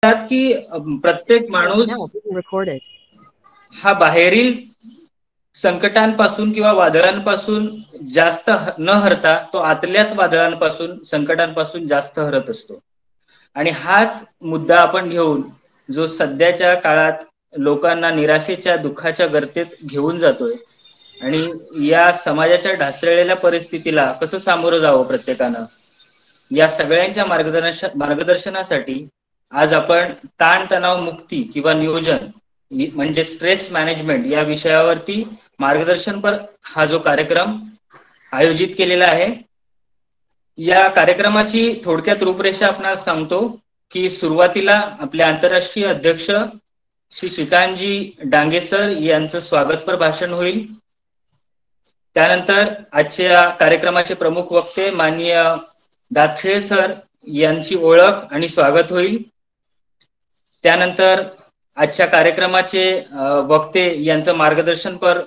म्हणतात की प्रत्येक माणूस Now being recorded. हा बाहेरील संकटांपासून किंवा वादळांपासून जास्त न हरता तो आतल्याच वादळांपासून संकटांपासून जास्त हरत असतो. आणि हाच मुद्दा आपण घेऊन जो सध्याच्या काळात लोकांना निराशेच्या दुःखाच्या गर्तेत घेऊन जातोय आणि या समाजाच्या ढासळलेल्या परिस्थितीला कसं सामोरं जावं प्रत्येकानं, या सगळ्यांच्या मार्गदर्शनासाठी आज आपण ताणतणाव मुक्ती किंवा नियोजन म्हणजे स्ट्रेस मॅनेजमेंट या विषयावरती मार्गदर्शनपर हा जो कार्यक्रम आयोजित केलेला आहे. या कार्यक्रमाची थोडक्यात रूपरेषा आपणास सांगतो की सुरुवातीला आपले आंतरराष्ट्रीय अध्यक्ष श्री श्रीकांतजी डांगे सर यांचं स्वागतपर भाषण होईल. त्यानंतर आजच्या कार्यक्रमाचे प्रमुख वक्ते माननीय दातखिळे सर यांची ओळख आणि स्वागत होईल. त्यानंतर आजच्या कार्यक्रमाचे वक्ते यांचं मार्गदर्शनपर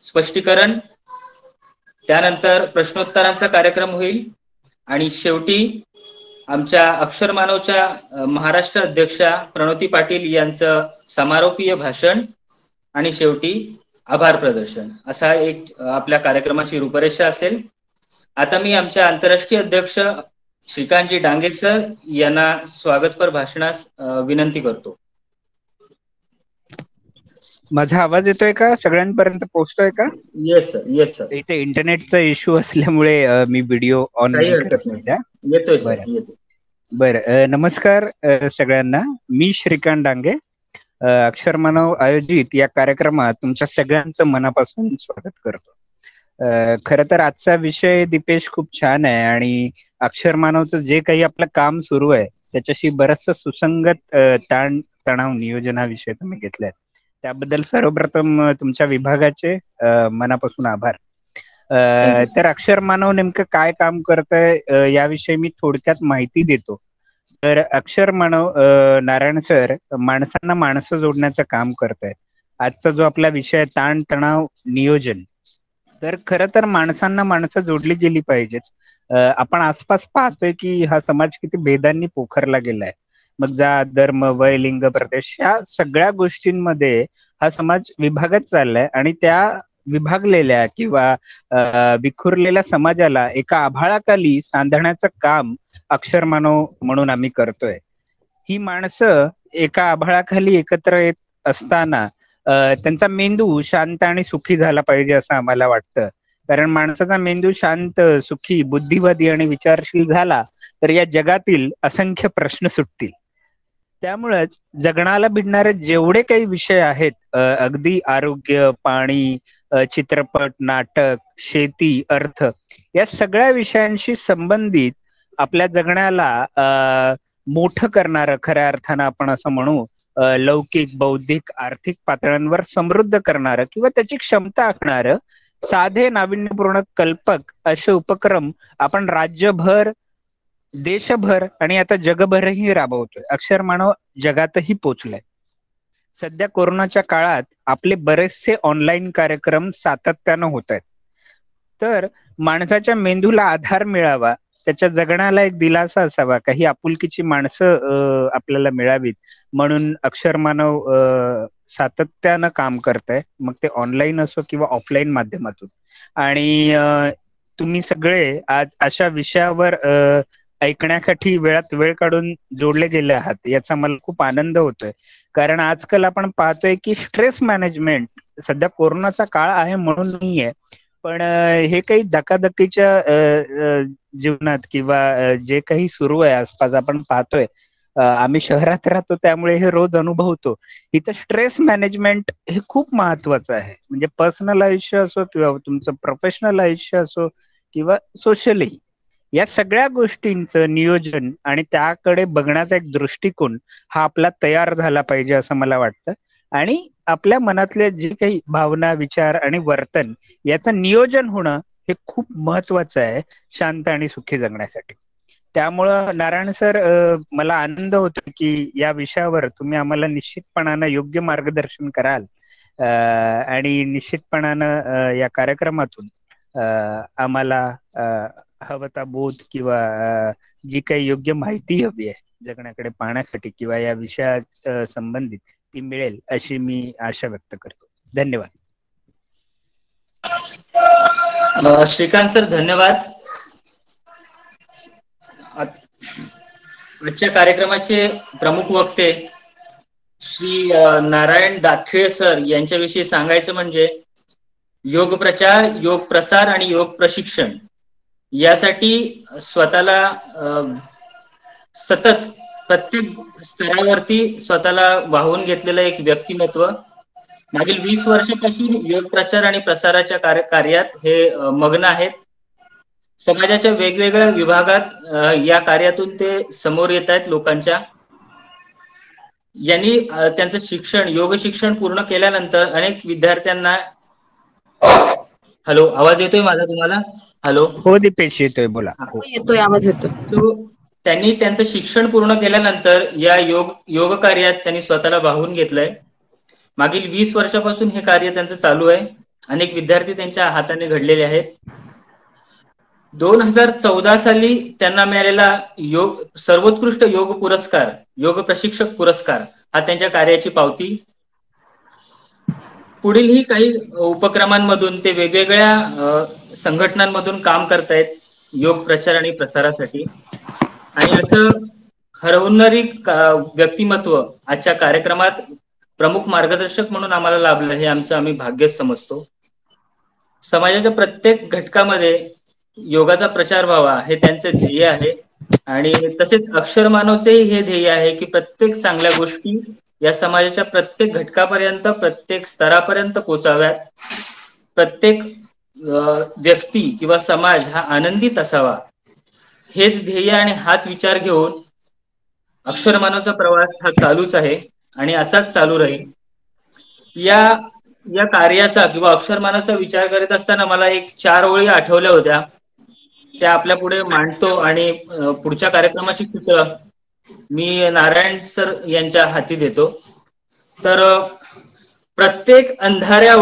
स्पष्टीकरण, त्यानंतर प्रश्नोत्तरांचा कार्यक्रम होईल आणि शेवटी आमच्या अक्षर मानवच्या महाराष्ट्र अध्यक्षा प्रणोती पाटील यांचं समारोपीय भाषण आणि शेवटी आभार प्रदर्शन असा एक आपल्या कार्यक्रमाची रूपरेषा असेल. आता मी आमच्या आंतरराष्ट्रीय अध्यक्ष श्रीकांतजी डांगे सर यांना स्वागतपर भाषणास विनंती करतो. माझा आवाज येतोय का? सगळ्यांपर्यंत पोहोचतोय का? Yes sir, yes sir. इथे इंटरनेटचा इश्यू असल्यामुळे मी व्हिडिओ ऑन नाही करत सध्या. येतोय सर, येतोय. बरं, नमस्कार सगळ्यांना. मी श्रीकांत डांगे, अक्षर मानव आयोजित या कार्यक्रमात तुमच्या सगळ्यांचं मनापासून स्वागत करतो. खरं तर आजचा विषय दीपेश खूप छान आहे आणि अक्षर मानवचं जे काही आपलं काम सुरू आहे त्याच्याशी बरचसं सुसंगत ताण तणाव नियोजन हा विषय तुम्ही घेतलाय. त्याबद्दल सर्वप्रथम तुमच्या विभागाचे मनापासून आभार. तर अक्षर मानव नेमकं काय काम करतंय याविषयी मी थोडक्यात माहिती देतो. तर अक्षर मानव नारायण सर माणसांना माणसं जोडण्याचं काम करतायत. आजचा जो आपला विषय आहे ताण तणाव नियोजन, तर खरं तर माणसांना माणसं जोडली गेली पाहिजेत. आपण आसपास पाहतोय की हा समाज किती भेदांनी पोखरला गेलाय. मग जात, धर्म, वय, लिंग, प्रदेश या सगळ्या गोष्टींमध्ये हा समाज विभागत चाललाय आणि त्या विभागलेल्या किंवा विखुरलेल्या समाजाला एका आभाळाखाली सांधण्याचं काम अक्षर मानव म्हणून आम्ही करतोय. ही माणसं एका आभाळाखाली एकत्र येत असताना त्यांचा मेंदू शांत आणि सुखी झाला पाहिजे असं आम्हाला वाटतं. कारण माणसाचा मेंदू शांत, सुखी, बुद्धिवादी आणि विचारशील झाला तर या जगातील असंख्य प्रश्न सुटतील. त्यामुळेच जगण्याला भिडणारे जेवढे काही विषय आहेत, अगदी आरोग्य, पाणी, चित्रपट, नाटक, शेती, अर्थ या सगळ्या विषयांशी संबंधित आपल्या जगण्याला मोठं करणारं, खऱ्या अर्थानं आपण असं म्हणू लौकिक, बौद्धिक, आर्थिक पातळ्यांवर समृद्ध करणारं किंवा त्याची क्षमता आखणारं साधे, नाविन्यपूर्ण, कल्पक असे उपक्रम आपण राज्यभर, देशभर आणि आता जगभरही राबवतोय. अक्षर मानव जगातही पोचलाय. सध्या कोरोनाच्या काळात आपले बरेचसे ऑनलाईन कार्यक्रम सातत्यानं होत आहेत. तर माणसाच्या मेंदूला आधार मिळावा, त्याच्या जगण्याला एक दिलासा असावा, काही आपुलकीची माणसं आपल्याला मिळावीत म्हणून अक्षर मानव सातत्यानं काम करताय. मग ते ऑनलाईन असो किंवा ऑफलाईन माध्यमातून. आणि तुम्ही सगळे आज अशा विषयावर ऐकण्यासाठी वेळात वेळ काढून जोडले गेले आहात याचा मला खूप आनंद होतोय. कारण आजकाल आपण पाहतोय की स्ट्रेस मॅनेजमेंट, सध्या कोरोनाचा काळ आहे म्हणून नाहीये, पण हे काही धकाधकीच्या जीवनात किंवा जे काही सुरू आहे आसपास आपण पाहतोय, आम्ही शहरात राहतो त्यामुळे हे रोज अनुभवतो. इथं स्ट्रेस मॅनेजमेंट हे खूप महत्वाचं आहे. म्हणजे पर्सनल आयुष्य असो किंवा तुमचं प्रोफेशनल आयुष्य असो किंवा सोशली, या सगळ्या गोष्टींचं नियोजन आणि त्याकडे बघण्याचा एक दृष्टिकोन हा आपला तयार झाला पाहिजे असं मला वाटतं. आणि आपल्या मनातले जे काही भावना, विचार आणि वर्तन याचं नियोजन होणं हे खूप महत्वाचं आहे शांत आणि सुखी जगण्यासाठी. त्यामुळं नारायण सर, मला आनंद होतो की या विषयावर तुम्ही आम्हाला निश्चितपणानं योग्य मार्गदर्शन कराल आणि निश्चितपणानं या कार्यक्रमातून आम्हाला हवता बोध किंवा जी काही योग्य माहिती हवी आहे जगण्याकडे पाहण्यासाठी किंवा या विषयात संबंधित ती मिळेल अशी मी आशा व्यक्त करतो. धन्यवाद. श्रीकांत सर धन्यवाद. आजच्या कार्यक्रमाचे प्रमुख वक्ते श्री नारायण दातखिळे सर यांच्याविषयी सांगायचं म्हणजे योग प्रचार, योग प्रसार आणि योग प्रशिक्षण यासाठी स्वतःला सतत प्रत्येक स्तरावरती स्वतःला वाहून घेतलेलं एक व्यक्तिमत्व. मागील 20 वर्षापासून योग प्रचार आणि प्रसाराच्या कार्यात हे मग्न आहेत. समाजाच्या वेगवेगळ्या विभागात या कार्यातून ते समोर येत आहेत लोकांच्या. यांनी त्यांचं शिक्षण, योग शिक्षण पूर्ण केल्यानंतर अनेक विद्यार्थ्यांना. हॅलो, आवाज येतोय माझा तुम्हाला? हॅलो, हो दीपेश, येतोय, बोला. येतोय, आवाज येतोय. त्यांनी त्यांचं शिक्षण पूर्ण केल्यानंतर या योग कार्यात त्यांनी स्वतःला वाहून घेतलंय. मागील 20 वर्षापासून हे कार्य त्यांचं चालू आहे. अनेक विद्यार्थी त्यांच्या हाताने घडलेले आहेत. 2014 साली त्यांना मिळालेला सर्वोत्कृष्ट योग पुरस्कार, योग प्रशिक्षक पुरस्कार हा त्यांच्या कार्याची पावती. पुढीलही काही उपक्रमांमधून ते वेगवेगळ्या संघटनांमधून काम करतायत योग प्रचार आणि प्रसारासाठी. आणि असं हरवणारी व्यक्तिमत्व आजच्या कार्यक्रमात प्रमुख मार्गदर्शक म्हणून आम्हाला लाभलं, हे आम्ही भाग्यच समजतो. समाजाच्या प्रत्येक घटकामध्ये योगाचा प्रचार व्हावा हे त्यांचे ध्येय आहे. आणि तसेच अक्षर मानवचेही हे ध्येय आहे की प्रत्येक चांगल्या गोष्टी या समाजाच्या प्रत्येक घटकापर्यंत, प्रत्येक स्तरापर्यंत पोहोचाव्यात. प्रत्येक व्यक्ती किंवा समाज हा आनंदित असावा, हेच ध्येय आणि हाच विचार घेऊन अक्षर मानवचा प्रवास हा चालूच आहे आणि असाच चालू राहील. या कार्याचा किंवा अक्षर मानवचा विचार करत असताना मला एक 4 ओळी आठवल्या होत्या, त्या आपल्या पुढे मांडतो. आणि पुढच्या कार्यक्रमाची सूत्र मी नारायण सर यांच्या हाती देतो. तर प्रत्येक अंधाऱ्या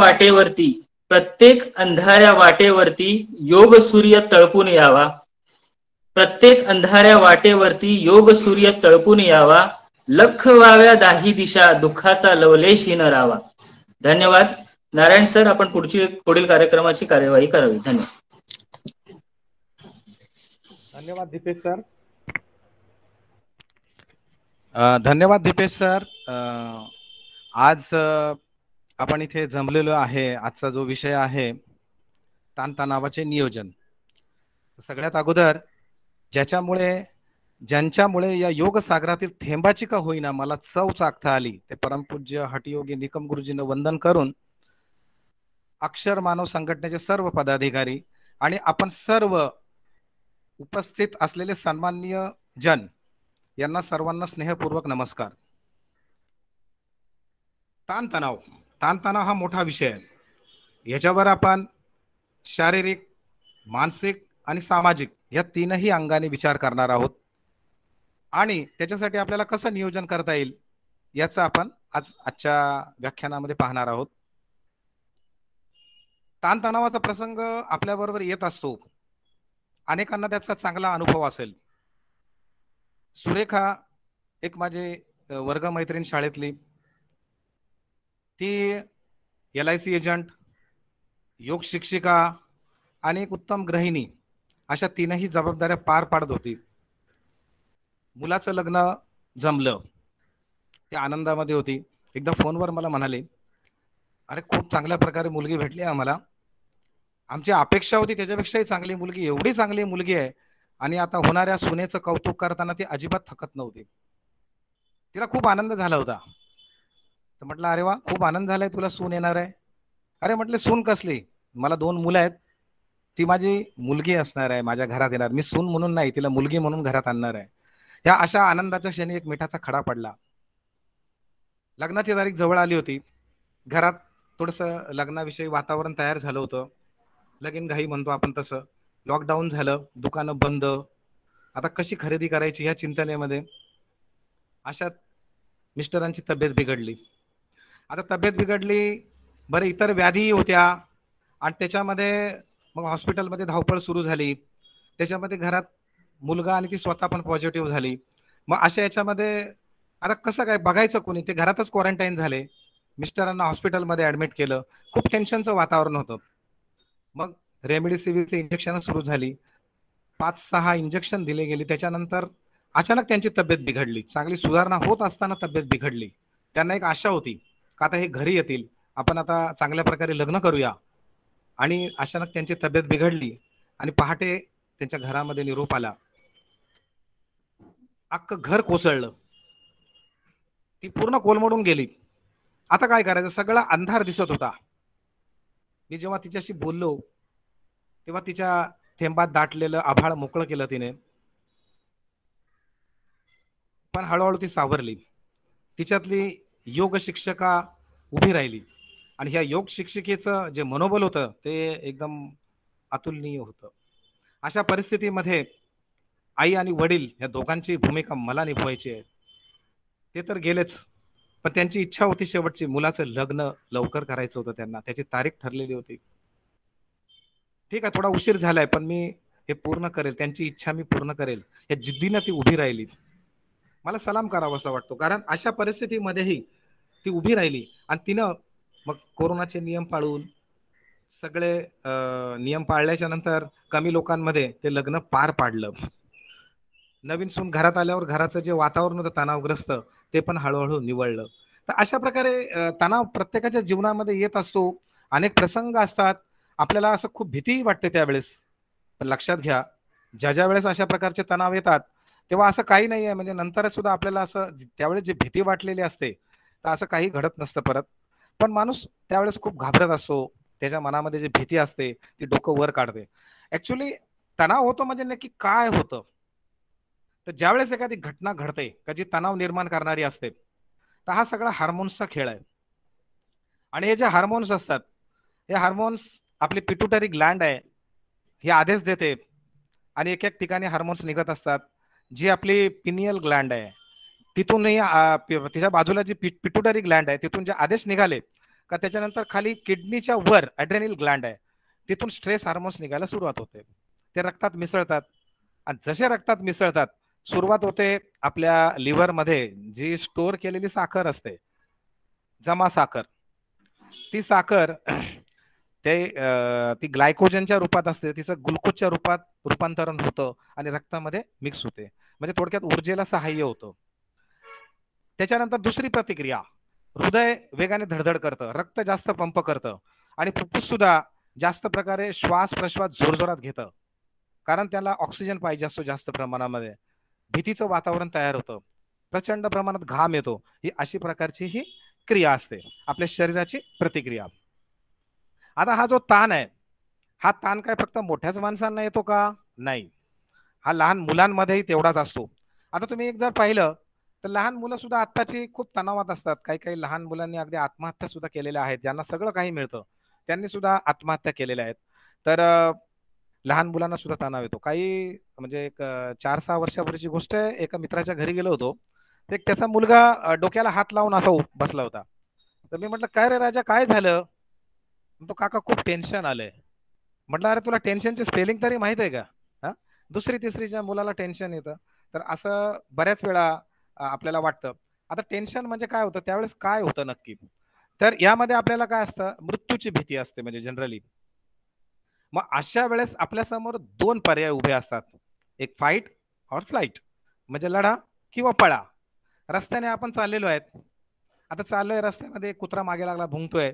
वाटेवरती योग सूर्य तळपून यावा. प्रत्येक अंधाऱ्या वाटेवरती योग सूर्य तळपून यावा. लख व्हाव्या दाही दिशा, दुःखाचा लवलेशी न राहावा. धन्यवाद. नारायण सर, आपण पुढील कार्यक्रमाची कार्यवाही करावी. धन्यवाद. धन्यवाद दीपेश सर. धन्यवाद दीपेश सर. आज आपण इथे जमलेलो आहे. आजचा जो विषय आहे ताणतणावाचे नियोजन. सगळ्यात अगोदर ज्यांच्यामुळे या योग सागरातील थेंबाची का होईना मला चव चाखता आली, ते परमपूज्य हठयोगी निकम गुरुजींना वंदन करून अक्षर मानव संघटनेचे सर्व पदाधिकारी आणि आपण सर्व उपस्थित असलेले सन्माननीय जन यांना सर्वांना स्नेहपूर्वक नमस्कार. ताणतणाव हा मोठा विषय आहे. याच्यावर आपण शारीरिक, मानसिक आणि सामाजिक या तीनही अंगाने विचार करणार आहोत आणि त्याच्यासाठी आपल्याला कसं नियोजन करता येईल याचं आपण आजच्या व्याख्यानामध्ये पाहणार आहोत. ताणतणावाचा प्रसंग आपल्याबरोबर येत असतो. अनेकांना त्याचा चांगला अनुभव असेल. सुरेखा एक माझे वर्गमैत्रीण शाळेतली, ती LIC एजंट, योग शिक्षिका आणि एक उत्तम गृहिणी अशा तीनही जबाबदाऱ्या पार पाडत होती. मुलाचं लग्न जमलं, त्या आनंदामध्ये होती. एकदा फोनवर मला म्हणाले, अरे खूप चांगल्या प्रकारे मुलगी भेटली आम्हाला, आमची अपेक्षा होती त्याच्यापेक्षाही चांगली मुलगी, एवढी चांगली मुलगी आहे आणि आता होणाऱ्या सुनेचं कौतुक करताना ती अजिबात थकत नव्हती. तिला खूप आनंद झाला होता. तर म्हटलं, अरे वा, खूप आनंद झालाय, तुला सून येणार आहे? अरे म्हटले, सून कसली, मला 2 मुलं आहेत, ती माझी मुलगी असणार आहे, माझ्या घरात येणार, मी सून म्हणून नाही, तिला मुलगी म्हणून घरात आणणार आहे. या अशा आनंदाच्या क्षणी एक मिठाचा खडा पडला. लग्नाची तारीख जवळ आली होती. घरात थोडंसं लग्नाविषयी वातावरण तयार झालं होतं. लगीन घाई म्हणतो आपण तसं. लॉकडाऊन झालं, दुकानं बंद, आता कशी खरेदी करायची ह्या चिंतनेमध्ये अशात मिस्टरांची तब्येत बिघडली. आता तब्येत बिघडली, बरं इतर व्याधीही होत्या आणि त्याच्यामध्ये मग हॉस्पिटलमध्ये धावपळ सुरू झाली. त्याच्यामध्ये घरात मुलगा आणि ती स्वतः पण पॉझिटिव्ह झाली. मग अशा याच्यामध्ये आता कसं काय बघायचं कोणी, ते घरातच क्वारंटाईन झाले. मिस्टरांना हॉस्पिटलमध्ये ऍडमिट केलं. खूप टेन्शनचं वातावरण होतं. मग रेमडेसिवीरची इंजेक्शन सुरू झाली. 5-6 इंजेक्शन दिले गेले. त्याच्यानंतर अचानक त्यांची तब्येत बिघडली. चांगली सुधारणा होत असताना तब्येत बिघडली. त्यांना एक आशा होती का आता हे घरी येतील, आपण आता चांगल्या प्रकारे लग्न करूया. आणि अचानक त्यांची तब्येत बिघडली आणि पहाटे त्यांच्या घरामध्ये निरोप आला. अख्खं घर कोसळलं. ती पूर्ण कोलमडून गेली. आता काय करायचं, सगळा अंधार दिसत होता. मी जेव्हा तिच्याशी बोललो तेव्हा तिच्या थेंबात दाटलेलं आभाळ मोकळं केलं तिने. पण हळूहळू ती सावरली. तिच्यातली योग शिक्षिका उभी राहिली आणि ह्या योग शिक्षिकेचं जे मनोबल होतं ते एकदम अतुलनीय होतं. अशा परिस्थितीमध्ये आई आणि वडील या दोघांची भूमिका मला निभवायची आहे. ते तर गेलेच, पण त्यांची इच्छा होती शेवटची, मुलाचं लग्न लवकर करायचं होतं त्यांना. त्याची तारीख ठरलेली होती. ठीक आहे, थोडा उशीर झालाय, पण मी हे पूर्ण करेल, त्यांची इच्छा मी पूर्ण करेल, या जिद्दीनं ती उभी राहिली. मला सलाम करावा असं वाटतो, कारण अशा परिस्थितीमध्येही ती उभी राहिली आणि तिनं मग कोरोनाचे नियम पाळून सगळे नियम पाळल्याच्या नंतर कमी लोकांमध्ये ते लग्न पार पाडलं. नवीन सून घरात आल्यावर घराचं जे वातावरण होतं तणावग्रस्त ते पण हळूहळू निवळलं. तर अशा प्रकारे तणाव प्रत्येकाच्या जीवनामध्ये येत असतो. अनेक प्रसंग असतात, आपल्याला असं खूप भीती वाटते त्यावेळेस. पण लक्षात घ्या, ज्या वेळेस अशा प्रकारचे तणाव येतात तेव्हा असं काही नाही आहे, म्हणजे नंतर सुद्धा आपल्याला असं त्यावेळेस जी भीती वाटलेली असते तर असं काही घडत नसतं परत. पण माणूस त्यावेळेस खूप घाबरत असतो. त्याच्या मनामध्ये जी भीती असते ती डोकं वर काढते. ऍक्च्युली तणाव होतो म्हणजे नक्की काय होतं, तर ज्यावेळेस एखादी घटना घडते का जी तणाव निर्माण करणारी असते, तर हा सगळा हार्मोन्सचा खेळ आहे. आणि हे जे हार्मोन्स असतात, हे हार्मोन्स आपली पिट्युटरी ग्लँड आहे हे आदेश देते आणि एक एक ठिकाणी हार्मोन्स निघत असतात. जी आपली पिनियल ग्लँड आहे तिथूनही तिच्या बाजूला जी पिट्युटरी ग्लँड आहे तिथून जे आदेश निघाले का त्याच्यानंतर खाली किडनीच्या वर ॲड्रेनल ग्लँड आहे, तिथून स्ट्रेस हार्मोन्स निघायला सुरुवात होते. ते रक्तात मिसळतात आणि जसे रक्तात मिसळतात सुरुवात होते आपल्या लिव्हरमध्ये जी स्टोअर केलेली साखर असते, जमा साखर, ती साखर ती ग्लायकोजनच्या रूपात असते, तिचं ग्लुकोजच्या रूपात रूपांतरण होतं आणि रक्तामध्ये मिक्स होते. म्हणजे थोडक्यात ऊर्जेला सहाय्य होतं. त्याच्यानंतर दुसरी प्रतिक्रिया, हृदय वेगाने धडधड करतं, रक्त जास्त पंप करतं आणि फुफ्फुस सुद्धा जास्त प्रकारे श्वास प्रश्वास जोरजोरात घेतं, कारण त्याला ऑक्सिजन पाहिजे असतो जास्त प्रमाणामध्ये. भीतीचं वातावरण तयार होतं, प्रचंड प्रमाणात घाम येतो. ही अशी प्रकारची ही क्रिया असते, आपल्या शरीराची प्रतिक्रिया. आता हा जो ताण आहे, हा ताण काय फक्त मोठ्याच माणसांना येतो का? नाही, हा लहान मुलांमध्येही तेवढाच असतो. आता तुम्ही एक जर पाहिलं तर लहान मुलं सुद्धा आत्ताची खूप तणावात असतात. काही काही लहान मुलांनी अगदी आत्महत्या सुद्धा केलेल्या आहेत. ज्यांना सगळं काही मिळतं त्यांनी सुद्धा आत्महत्या केलेल्या आहेत. तर लहान मुलांना सुद्धा तणाव येतो. काही म्हणजे एक 4-6 वर्षापूर्वीची गोष्ट आहे. एका मित्राच्या घरी गेलो होतो, तर त्याचा मुलगा डोक्याला हात लावून असा बसला होता. तर मी म्हटलं, काय रे राजा, काय झालं? तो, काका खूप टेन्शन आलंय. म्हटलं, अरे तुला टेन्शनची स्पेलिंग तरी माहित आहे का? हा, 2री-तिसरीच्या मुलाला टेन्शन येतं. तर असं बऱ्याच वेळा आपल्याला वाटतं. आता टेन्शन म्हणजे काय होतं, त्यावेळेस काय होतं नक्की, तर यामध्ये आपल्याला काय असतं, मृत्यूची भीती असते म्हणजे जनरली. मग अशा वेळेस आपल्यासमोर 2 पर्याय उभे असतात, एक फाईट और फ्लाईट, म्हणजे लढा किंवा पळा. रस्त्याने आपण चाललेलो आहेत, आता चाललोय रस्त्यामध्ये, कुत्रा मागे लागला भुंकतोय,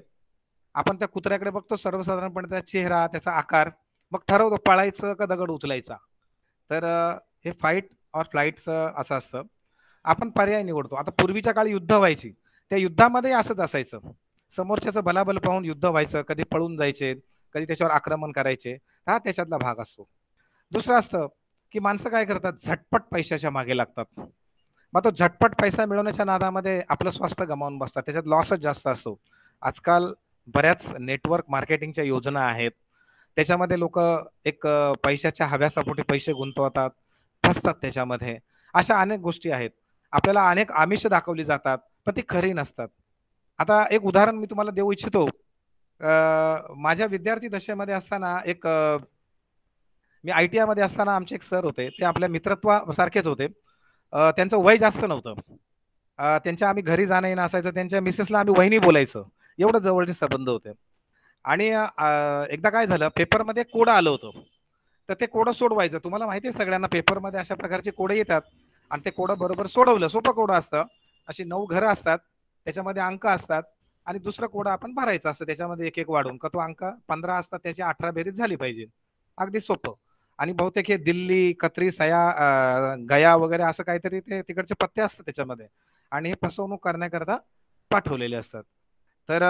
आपण त्या कुत्र्याकडे बघतो सर्वसाधारणपणे, त्याचा चेहरा, त्याचा आकार, मग ठरवतो पळायचं का दगड उचलायचा. तर हे फाईट और फ्लाईटचं असं असतं, आपण पर्याय निवडतो. आता पूर्वीच्या काळी युद्ध व्हायची, त्या युद्धामध्ये असंच असायचं, समोरच्याचं बलाबल पाहून युद्ध व्हायचं, कधी पळून जायचे, कधी त्याच्यावर आक्रमण करायचे. हा त्याच्यातला भाग असतो. दुसरं असतं की माणसं काय करतात, झटपट पैशाच्या मागे लागतात. मग तो झटपट पैसा मिळवण्याच्या नादामध्ये आपलं स्वास्थ्य गमावून बसतात, त्याच्यात लॉसच जास्त असतो. आजकाल बऱ्याच नेटवर्क मार्केटिंगच्या योजना आहेत, त्याच्यामध्ये लोक एक पैशाच्या हव्यासापोटी पैसे गुंतवतात, फसतात त्याच्यामध्ये. अशा अनेक गोष्टी आहेत. आपल्याला अनेक आमिष दाखवली जातात, पण ती खरी नसतात. आता एक उदाहरण मी तुम्हाला देऊ इच्छितो. माझ्या विद्यार्थी दशेमध्ये असताना एक मी ITI मध्ये असताना आमचे एक सर होते, ते आपल्या मित्रत्वासारखेच होते. त्यांचं वय जास्त नव्हतं. त्यांच्या आम्ही घरी जाणं येणं असायचं. त्यांच्या मिसेसला आम्ही वहिनी बोलायचं, एवढं जवळचे संबंध होते. आणि एकदा काय झालं, पेपरमध्ये कोडं आलं होतं, तर ते कोडं सोडवायचं. तुम्हाला माहिती आहे सगळ्यांना पेपरमध्ये अशा प्रकारचे कोडं येतात, आणि ते कोडं बरोबर सोडवलं. सोपं कोडं असतं, अशी 9 घरं असतात, त्याच्यामध्ये अंक असतात, आणि दुसरं कोडं आपण भरायचं असतं त्याच्यामध्ये एक एक वाढून, का तो अंक 15 असतात, त्याची 18 बेरीज झाली पाहिजे. अगदी सोपं. आणि बहुतेक हे दिल्ली, कत्री, गया वगैरे असं काहीतरी ते तिकडचे पत्ते असतात त्याच्यामध्ये, आणि हे फसवणूक करण्याकरता पाठवलेले असतात. तर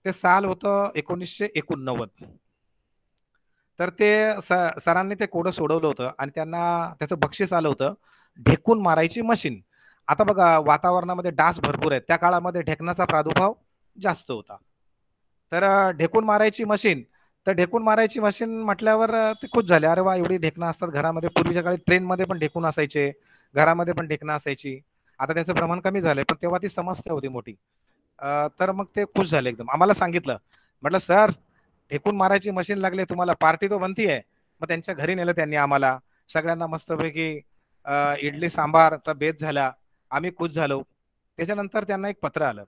ते साल होतं 1989. तर ते सरांनी ते कोडं सोडवलं होतं, आणि त्यांना त्याचं बक्षीस आलं होतं, ढेकून मारायची मशीन. आता बघा, वातावरणामध्ये डास भरपूर आहेत, त्या काळामध्ये ढेकणाचा प्रादुर्भाव जास्त होता. तर ढेकून मारायची मशीन, तर ढेकून मारायची मशीन म्हटल्यावर ते खुश झाले. अरे वा, एवढी ढेकणं असतात घरामध्ये. पूर्वीच्या काळी ट्रेनमध्ये पण ढेकून असायचे, घरामध्ये पण ढेकणं असायची. आता त्याचं प्रमाण कमी झालंय, पण तेव्हा ती समस्या होती मोठी. तर मग ते खुश झाले एकदम. आम्हाला सांगितलं, म्हटलं सर, ढेकून मारायची मशीन लागले तुम्हाला, पार्टी तो बनती आहे. मग त्यांच्या घरी नेलं त्यांनी आम्हाला सगळ्यांना, मस्तपैकी इडली सांबारचा बेत झाला, आम्ही खुश झालो. त्याच्यानंतर त्यांना एक पत्र आलं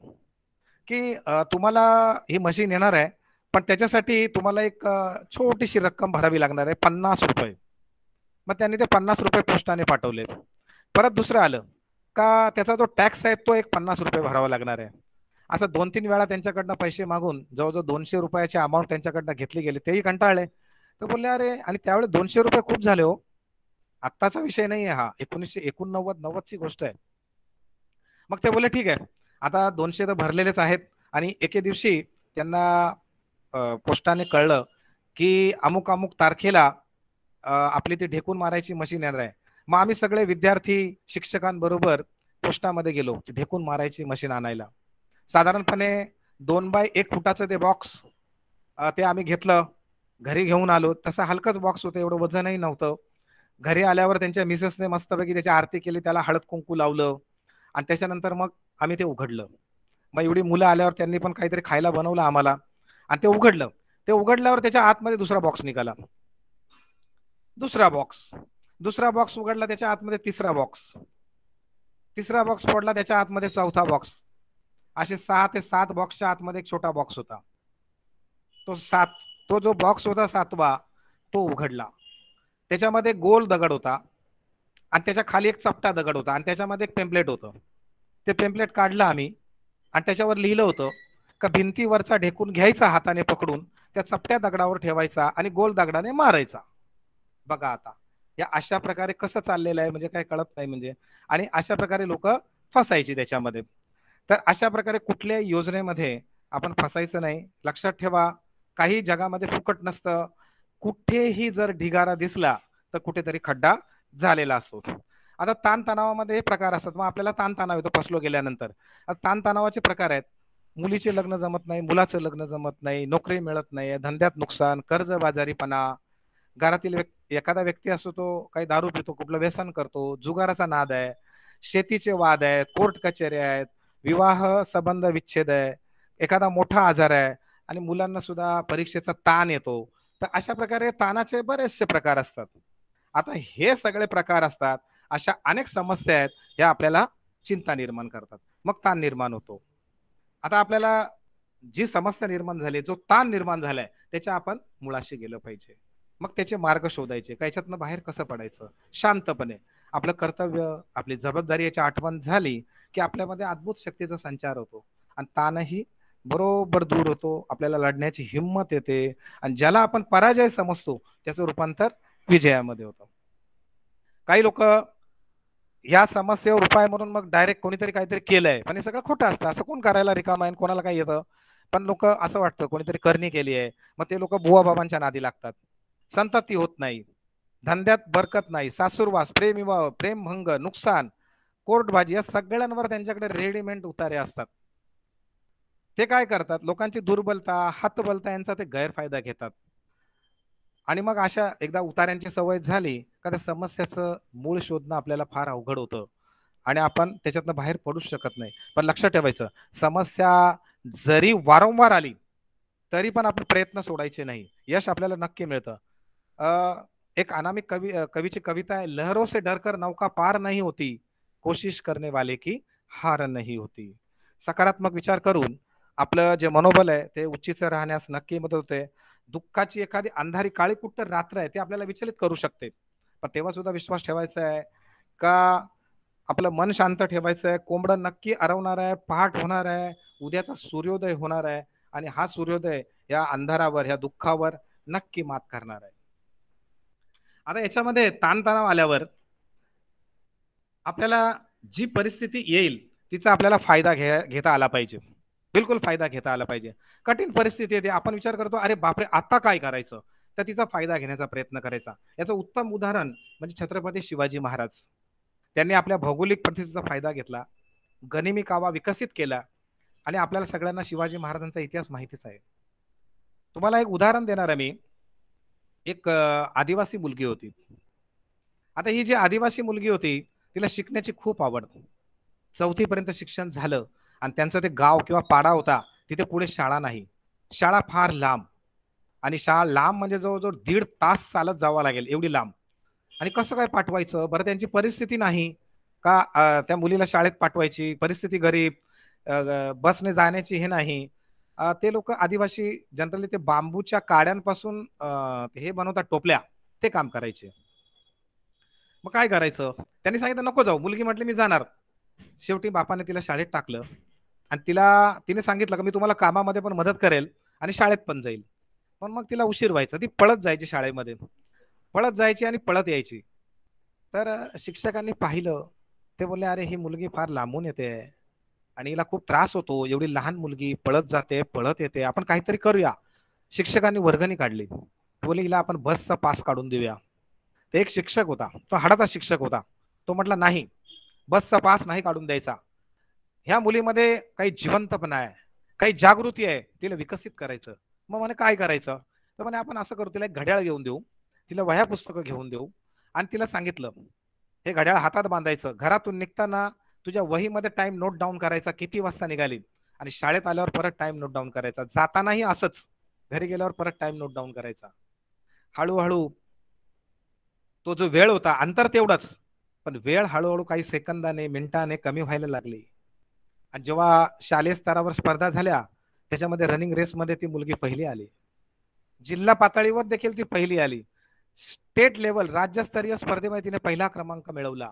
की तुम्हाला ही मशीन येणार आहे, पण त्याच्यासाठी तुम्हाला एक छोटीशी रक्कम भरावी लागणार आहे, 50 रुपये. मग त्यांनी ते 50 रुपये पोस्टाने पाठवले. परत दुसरं आलं का त्याचा जो टॅक्स आहे तो एक 50 रुपये भरावा लागणार आहे. असं 2-3 वेळा त्यांच्याकडनं पैसे मागून जवळजवळ 200 रुपयाची अमाऊंट त्यांच्याकडनं घेतली गेली. तेही कंटाळले. तर बोलले अरे, आणि त्यावेळेस 200 रुपये खूप झाले हो. आत्ताचा विषय नाही आहे हा, 1989-90 ची गोष्ट आहे. मग ते बोलले ठीक आहे, आता 200 तर भरलेलेच आहेत. आणि एके दिवशी त्यांना पोस्टाने कळलं की अमुक अमुक तारखेला आपली ती ढेकून मारायची मशीन येणार आहे. मग आम्ही सगळे विद्यार्थी शिक्षकांबरोबर पोस्टामध्ये गेलो ती ढेकून मारायची मशीन आणायला. साधारणपणे 2x1 फुटाचं ते बॉक्स, ते आम्ही घेतलं, घरी घेऊन आलो. तसा हलकाच बॉक्स होतं, एवढं वजनही नव्हतं. घरी आल्यावर त्यांच्या मिसेसने मस्तपैकी त्याची आरती केली, त्याला हळद कुंकू लावलं, आणि त्याच्यानंतर मग आम्ही ते उघडलं. मग एवढी मुलं आल्यावर त्यांनी पण काहीतरी खायला बनवलं आम्हाला, आणि ते उघडलं. ते उघडल्यावर त्याच्या आतमध्ये दुसरा बॉक्स निघाला, दुसरा बॉक्स उघडला, त्याच्या आतमध्ये तिसरा बॉक्स फोडला, त्याच्या आतमध्ये चौथा बॉक्स. असे 6 ते 7 बॉक्सच्या आतमध्ये एक छोटा बॉक्स होता. तो जो बॉक्स होता 7वा, तो उघडला. त्याच्यामध्ये गोल दगड होता, आणि त्याच्या खाली एक चपटा दगड होता, आणि त्याच्यामध्ये एक पेम्पलेट होतं. ते पेम्पलेट काढलं आम्ही, आणि त्याच्यावर लिहिलं होतं का भिंतीवरचा ढेकून घ्यायचा हाताने पकडून, त्या चपट्या दगडावर ठेवायचा, आणि गोल दगडाने मारायचा. बघा आता या अशा प्रकारे कसं चाललेलं आहे, म्हणजे काय कळत नाही म्हणजे. आणि अशा प्रकारे लोक फसायची त्याच्यामध्ये. तर अशा प्रकारे कुठल्याही योजनेमध्ये आपण फसायचं नाही. लक्षात ठेवा, काही जगामध्ये फुकट नसतं. कुठेही जर ढिगारा दिसला तर कुठेतरी खड्डा झालेला असतो. आता ताणतणावामध्ये हे प्रकार असतात. मग आपल्याला ताणतणाव येतो फसलो गेल्यानंतर. ताणतणावाचे प्रकार आहेत, मुलीचे लग्न जमत नाही, मुलाचं लग्न जमत नाही, नोकरी मिळत नाही, धंद्यात नुकसान, कर्जबाजारीपणा, घरातील एखादा व्यक्ती असतो तो काही दारू पितो, कुठलं व्यसन करतो, जुगाराचा नाद आहे, शेतीचे वाद आहेत, कोर्ट कचेऱ्या आहेत, विवाह संबंध विच्छेद आहे, एखादा मोठा आजार आहे, आणि मुलांना सुद्धा परीक्षेचा ताण येतो. तर अशा प्रकारे ताणाचे बरेचसे प्रकार असतात. आता हे सगळे प्रकार असतात, अशा अनेक समस्या आहेत, ह्या आपल्याला चिंता निर्माण करतात, मग ताण निर्माण होतो. आता आपल्याला जी समस्या निर्माण झाली, जो ताण निर्माण झालाय, त्याच्या आपण मुळाशी गेलं पाहिजे. मग त्याचे मार्ग शोधायचे, याच्यातनं बाहेर कसं पडायचं. शांतपणे आपलं कर्तव्य, आपली जबाबदारी याची आठवण झाली की आपल्यामध्ये अद्भुत शक्तीचा संचार होतो, आणि ताणही बरोबर दूर होतो. आपल्याला लढण्याची हिंमत येते, आणि ज्याला आपण पराजय समजतो त्याचं रूपांतर विजयामध्ये होतं. काही लोक या समस्येवर उपाय म्हणून मग डायरेक्ट कोणीतरी काहीतरी केलंय, पण हे सगळं खोटं असतं. असं कोण करायला रिकामा आहे, कोणाला काय येतं. पण लोक असं वाटतं कोणीतरी करणी केली आहे, मग ते लोक बुवा बाबांच्या नादी लागतात. संतती होत नाही, धंद्यात बरकत नाही, सासूरवास, प्रेम विवाह, प्रेमभंग, नुकसान, कोर्टबाजी, या सगळ्यांवर त्यांच्याकडे रेडीमेड उतारे असतात. ते काय करतात, लोकांची दुर्बलता, हतबलता यांचा ते गैरफायदा घेतात. आणि मग अशा एकदा उतार्यांची सवय झाली का त्या समस्याचं मूळ शोधणं आपल्याला फार अवघड होतं, आणि आपण त्याच्यातनं बाहेर पडूच शकत नाही. पण लक्षात ठेवायचं, समस्या जरी वारंवार आली तरी पण आपण प्रयत्न सोडायचे नाही. यश आपल्याला नक्की मिळतं. एक अनामिक कवीची कविता आहे, लहरों से डरकर नौका पार नहीं होती, कोशिश करने वाले की हार नहीं होती. सकारात्मक विचार करून आपलं जे मनोबल आहे ते उच्चीच राहण्यास नक्की मदत होते. दुःखाची एखादी अंधारी काळी कुट्ट रात्र आहे ते आपल्याला विचलित करू शकते, पण तेव्हा सुद्धा विश्वास ठेवायचा आहे का आपलं मन शांत ठेवायचं आहे. कोंबडं नक्की आरवणार आहे, पहाट होणार आहे, उद्याचा सूर्योदय होणार आहे आणि हा सूर्योदय या अंधारावर, या दुःखावर नक्की मात करणार आहे. आता याच्यामध्ये ताणतणाव आल्यावर आपल्याला जी परिस्थिती येईल तिचा आपल्याला फायदा घेता आला पाहिजे, बिलकुल फायदा घेता आला पाहिजे. कठीण परिस्थिती येते, आपण विचार करतो अरे बापरे आता काय करायचं, तर तिचा फायदा घेण्याचा प्रयत्न करायचा. याचं उत्तम उदाहरण म्हणजे छत्रपती शिवाजी महाराज. त्यांनी आपल्या भौगोलिक परिस्थितीचा फायदा घेतला, गनिमी कावा विकसित केला आणि आपल्याला सगळ्यांना शिवाजी महाराजांचा इतिहास माहितीच आहे. तुम्हाला एक उदाहरण देणार आहे मी. एक आदिवासी मुलगी होती. आता ही जी आदिवासी मुलगी होती तिला शिकण्याची खूप आवड. 4थी पर्यंत शिक्षण झालं आणि त्यांचं ते गाव किंवा पाडा होता, तिथे पुढे शाळा नाही, शाळा फार लांब, आणि शाळा लांब म्हणजे जवळजवळ 1.5 तास चालत जावं लागेल एवढी लांब. आणि कसं काय पाठवायचं बरं, त्यांची परिस्थिती नाही का त्या मुलीला शाळेत पाठवायची, परिस्थिती गरीब, बसने जाण्याची हे नाही. ते लोक आदिवासी जनरली ते बांबूच्या काड्यांपासून हे बनवतात टोपल्या, ते काम करायचे. मग काय करायचं, त्यांनी सांगितलं नको जाऊ. मुलगी म्हटली मी जाणार. शेवटी बापाने तिला शाळेत टाकलं आणि तिने सांगितलं की मी तुम्हाला कामामध्ये पण मदत करेल आणि शाळेत पण जाईल. पण मग तिला उशीर व्हायचा, ती पळत जायची शाळेमध्ये, पळत जायची आणि पळत यायची. तर शिक्षकांनी पाहिलं, ते बोलले अरे ही मुलगी फार लांबून येते आणि हिला खूप त्रास होतो, एवढी लहान मुलगी पळत जाते पळत येते, आपण काहीतरी करूया. शिक्षकांनी वर्गणी काढली, बोलले हिला आपण बसचा पास काढून देऊया. ते एक शिक्षक होता, तो हाडाचा शिक्षक होता, तो म्हटला नाही, बसचा पास नाही काढून द्यायचा. ह्या मुलीमध्ये काही जिवंतपणा आहे, काही जागृती आहे, तिला विकसित करायचं. मग म्हणे काय करायचं, तर म्हणे आपण असं करू, तिला एक घड्याळ घेऊन देऊ, तिला वह्या पुस्तकं घेऊन देऊ आणि तिला सांगितलं हे घड्याळ हातात बांधायचं, घरातून निघताना तुझ्या वहीमध्ये टाइम नोट डाऊन करायचा, किती वाजता निघाली, आणि शाळेत आल्यावर परत टाइम नोट डाऊन करायचा, जातानाही असंच, घरी गेल्यावर परत टाइम नोट डाऊन करायचा. हळूहळू तो जो वेळ होता, अंतर तेवढंच, पण वेळ हळूहळू काही सेकंदाने मिनिटाने कमी व्हायला लागली. आणि जेव्हा शालेय स्तरावर स्पर्धा झाल्या त्याच्यामध्ये रनिंग रेसमध्ये ती मुलगी पहिली आली, जिल्हा पातळीवर देखील ती पहिली आली, स्टेट लेवल राज्यस्तरीय स्पर्धेमध्ये तिने पहिला क्रमांक मिळवला.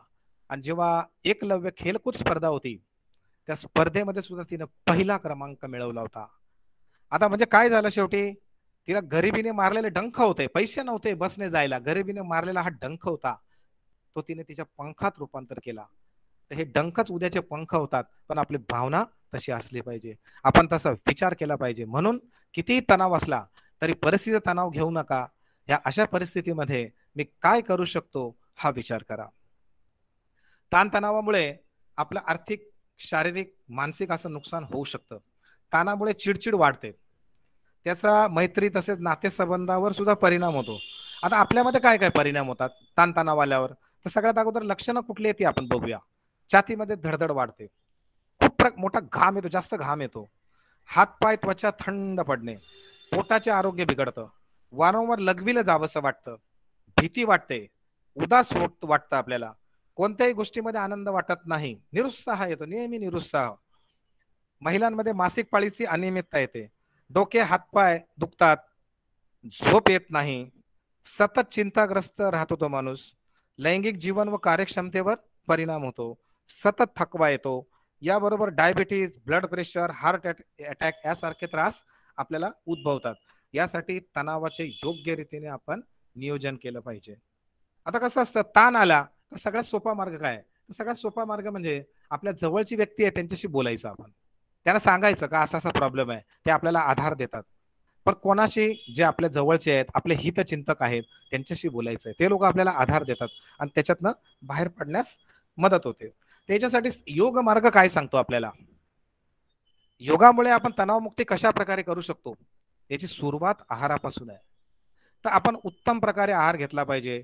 आणि जेव्हा एकलव्य खेलकूद स्पर्धा होती त्या स्पर्धेमध्ये सुद्धा तिने पहिला क्रमांक मिळवला होता. आता म्हणजे काय झालं, शेवटी तिला गरिबीने मारलेले डंख होते, पैसे नव्हते बसने जायला, गरिबीने मारलेला हा डंख होता, तो तिने तिच्या पंखात रूपांतर केला. तर हे डंखच उद्याचे पंख होतात, पण आपली भावना तशी असली पाहिजे, आपण तसा विचार केला पाहिजे. म्हणून कितीही तणाव असला तरी परिस्थिती तणाव घेऊ नका. या अशा परिस्थितीमध्ये मी काय करू शकतो हा विचार करा. ताणतणावामुळे आपलं आर्थिक, शारीरिक, मानसिक असं नुकसान होऊ शकतं. ताणामुळे चिडचिड वाढते, त्याचा मैत्री तसेच नातेसंबंधावर सुद्धा परिणाम होतो. आता आपल्यामध्ये काय काय परिणाम होतात ताणतणाव आल्यावर, तर सगळ्यात अगोदर लक्षणं कुठली येते आपण बघूया. छातीमध्ये धडधड वाढते, खूप मोठा घाम येतो, जास्त घाम येतो, हातपाय त्वचा थंड पडणे, पोटाचे आरोग्य बिघडतं, वारंवार लघवीला जावंसं वाटतं, भीती वाटते, उदास वाटतं, आपल्याला कोणत्याही गोष्टीमध्ये आनंद वाटत नाही, निरुत्साह येतो, नेहमी निरुत्साह. महिलांमध्ये मासिक पाळीची अनियमितता येते, डोके हातपाय दुखतात, झोप येत नाही, सतत चिंताग्रस्त राहतो तो माणूस, लैंगिक जीवन व कार्यक्षमतेवर परिणाम होतो, सतत थकवा येतो, याबरोबर diabetes, blood pressure, heart attack यासारखे त्रास आपल्याला उद्भवतात. यासाठी तणावाचे योग्य रीतीने आपण नियोजन केलं पाहिजे. आता कसं असतं, ताण आला तर सगळ्यात सोपा मार्ग काय आहे, सगळ्यात सोपा मार्ग म्हणजे आपल्या जवळची व्यक्ती आहे त्यांच्याशी बोलायचं, आपण त्यांना सांगायचं का असा असा प्रॉब्लेम आहे, ते आपल्याला आधार देतात. पण कोणाशी, जे आपल्या जवळचे आहेत, आपले हितचिंतक आहेत, त्यांच्याशी बोलायचं आहे, ते लोक आपल्याला आधार देतात आणि त्याच्यातनं बाहेर पडण्यास मदत होते. त्याच्यासाठी योग मार्ग काय सांगतो आपल्याला, योगामुळे आपण तणावमुक्ती कशा प्रकारे करू शकतो, याची सुरुवात आहारापासून आहे. तर आपण उत्तम प्रकारे आहार घेतला पाहिजे,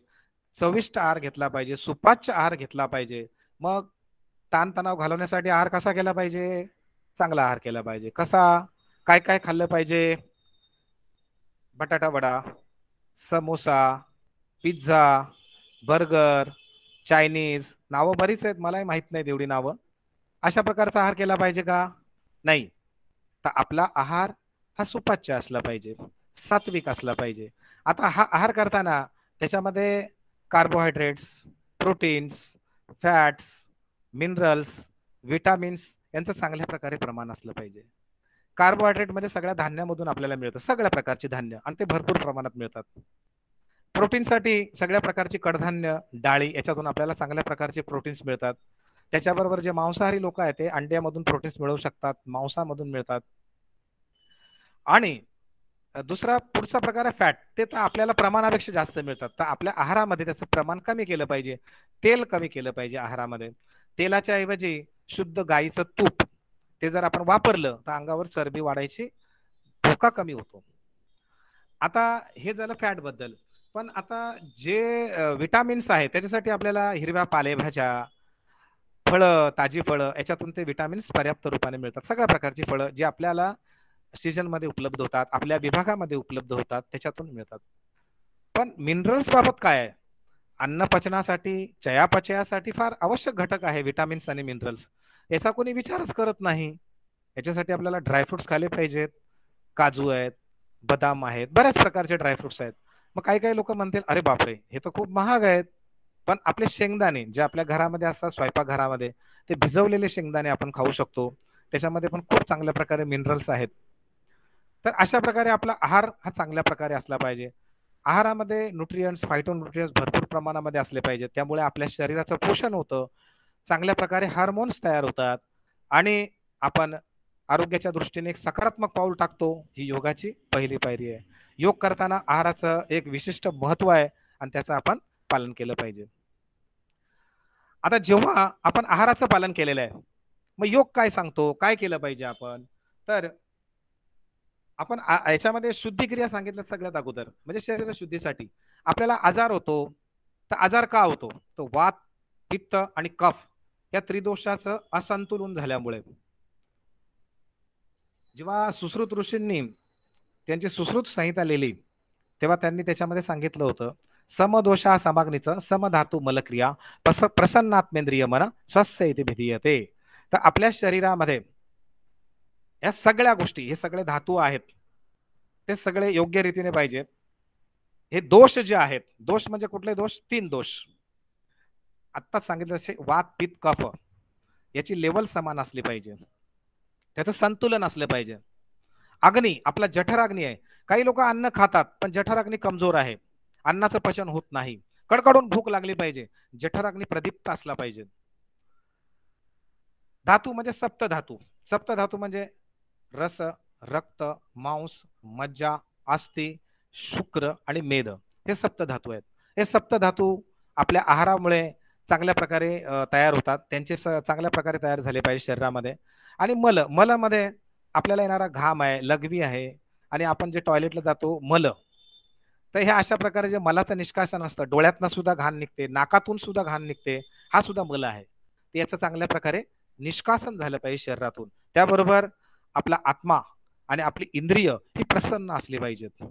चविष्ट आहार घेतला पाहिजे, सुपाच्य आहार घेतला पाहिजे. मग ताणतणाव घालवण्यासाठी आहार कसा केला पाहिजे, चांगला आहार केला पाहिजे. कसा, काय काय खाल्लं पाहिजे, बटाटा vada, samosa, pizza, burger, Chinese, नावं बरीच आहेत, मलाही माहित नाहीत एवढी नावं. अशा प्रकारचा आहार केला पाहिजे का? नाही. तर आपला आहार हा सुपाच्य असला पाहिजे, सात्विक असला पाहिजे. आता हा आहार करताना त्याच्यामध्ये carbohydrates, proteins, fats, minerals, vitamins यांचं चांगल्या प्रकारे प्रमाण असलं पाहिजे. कार्बोहायड्रेट मध्ये सगळ्या धान्यामधून आपल्याला मिळतं, सगळ्या प्रकारचे धान्य, आणि ते भरपूर प्रमाणात मिळतात. प्रोटीनसाठी सगळ्या प्रकारची कडधान्य, डाळी याच्यातून आपल्याला चांगल्या प्रकारचे प्रोटीन्स मिळतात. त्याच्याबरोबर जे मांसाहारी लोक आहेत ते अंड्यामधून प्रोटीन्स मिळवू शकतात, मांसामधून मिळतात. आणि दुसरा पुढचा प्रकार आहे फॅट. ते तर आपल्याला प्रमाणापेक्षा जास्त मिळतात. तर आपल्या आहारामध्ये त्याचं प्रमाण कमी केलं पाहिजे, तेल कमी केलं पाहिजे आहारामध्ये. तेलाच्या ऐवजी शुद्ध गाईचं तूप ते जर आपण वापरलं तर अंगावर चरबी वाढायची धोका कमी होतो. आता हे झालं फॅट बद्दल. पण आता जे विटामिन्स आहेत त्याच्यासाठी आपल्याला हिरव्या पालेभाज्या, फळं, ताजी फळं याच्यातून ते विटामिन्स पर्याप्त रूपाने मिळतात. सगळ्या प्रकारची फळं जी आपल्याला सीजन मध्ये उपलब्ध होतात, आपल्या विभागामध्ये उपलब्ध होतात, त्याच्यातून मिळतात. पण मिनरल्स बाबत काय आहे? अन्न पचनासाठी, चयापचयासाठी फार आवश्यक घटक आहे विटामिन्स आणि मिनरल्स. याचा कोणी विचारच करत नाही. याच्यासाठी आपल्याला ड्रायफ्रुट्स खाल्ले पाहिजेत. काजू आहेत, बदाम आहेत, बऱ्याच प्रकारचे ड्रायफ्रुट्स आहेत. मग काही काही लोक म्हणतील अरे बापरे, हे तर खूप महाग आहेत. पण आपले शेंगदाणे जे आपल्या घरामध्ये असतात, स्वयंपाकघरामध्ये, ते भिजवलेले शेंगदाणे आपण खाऊ शकतो. त्याच्यामध्ये पण खूप चांगल्या प्रकारे मिनरल्स आहेत. तर अशा प्रकारे आपला आहार हा चांगल्या प्रकारे असला पाहिजे. आहारामध्ये न्यूट्रिएंट्स, फायटोन्यूट्रिएंट्स भरपूर प्रमाणामध्ये असले पाहिजेत. त्यामुळे आपल्या शरीराचं पोषण होतं, चांगल्या प्रकारे हार्मोन्स तयार होतात आणि आपण आरोग्याच्या दृष्टीने एक सकारात्मक पाऊल टाकतो. ही योगाची पहिली पायरी आहे. योग करताना आहाराचं एक विशिष्ट महत्व आहे आणि त्याचं आपण पालन केलं पाहिजे. आता जेव्हा आपण आहाराचं पालन केलेलं आहे, मग योग काय सांगतो, काय केलं पाहिजे आपण? तर आपण याच्यामध्ये शुद्धिक्रिया सांगितलं सगळ्यात अगोदर, म्हणजे शरीर शुद्धीसाठी. आपल्याला आजार होतो, तर आजार का होतो? तर वात, पित्त आणि कफ या त्रिदोषाचं असंतुलन झाल्यामुळे. जेव्हा सुश्रुत ऋषींनी त्यांची सुश्रुत संहिता लिहिली तेव्हा त्यांनी त्याच्यामध्ये सांगितलं होतं, समदोषा समाग्नीचं समधातू मलक्रिया प्रसन्नात्मेंद्रिय मन स्वस्थ इति भिधीयते. तर आपल्या शरीरामध्ये या सगळ्या गोष्टी, हे सगळे धातू आहेत, ते सगळे योग्य रीतीने पाहिजेत. हे दोष जे आहेत, दोष म्हणजे कुठले दोष? 3 दोष आत्ताच सांगितलं, असे वात, पित्त, कफ याची लेवल समान असली पाहिजे, त्याचं संतुलन असलं पाहिजे. अग्नी, आपला जठराग्नी आहे. काही लोक अन्न खातात पण जठराग्नी कमजोर आहे, अन्नाचं पचन होत नाही, कडकडून भूक लागली पाहिजे, जठराग्नी प्रदीप्त असला पाहिजे. धातू म्हणजे सप्तधातू. सप्तधातू म्हणजे रस, रक्त, मांस, मज्जा, अस्थि, शुक्र आणि मेद, हे सप्तधातू आहेत. हे सप्तधातू आपल्या आहारामुळे चांगल्या प्रकारे तयार होतात, त्यांचे चांगल्या प्रकारे तयार झाले पाहिजे शरीरामध्ये. आणि मल, मलमध्ये आपल्याला येणारा घाम आहे, लघवी आहे, आणि आपण जे टॉयलेटला जातो मल, तर हे अशा प्रकारे जे मलाचं निष्कासन असतं, डोळ्यातनं सुद्धा घाण निघते, नाकातून सुद्धा घाण निघते, हा सुद्धा मल आहे. याचं चांगल्या प्रकारे निष्कासन झालं पाहिजे शरीरातून. त्याबरोबर आपला आत्मा आणि आपली इंद्रिय ही प्रसन्न असली पाहिजेत,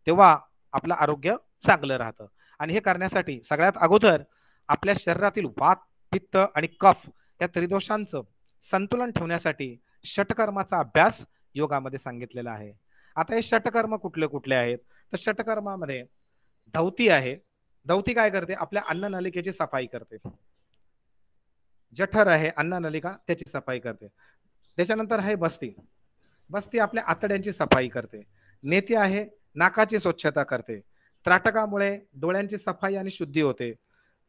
तेव्हा आपलं आरोग्य चांगलं राहतं. आणि हे करण्यासाठी सगळ्यात अगोदर आपल्या शरीरातील वात, पित्त आणि कफ या त्रिदोषांचं संतुलन ठेवण्यासाठी षटकर्माचा अभ्यास योगामध्ये सांगितलेला आहे. आता हे षटकर्म कुठले कुठले आहेत? तर षटकर्मामध्ये धौती आहे. धौती काय करते? आपल्या अन्ननलिकेची सफाई करते. जठर आहे, अन्ननलिका, त्याची सफाई करते. त्याच्यानंतर आहे बस्ती. बस्ती आपल्या आतड्यांची सफाई करते. नेती आहे, नाकाची स्वच्छता करते. त्राटकामुळे डोळ्यांची सफाई आणि शुद्धी होते.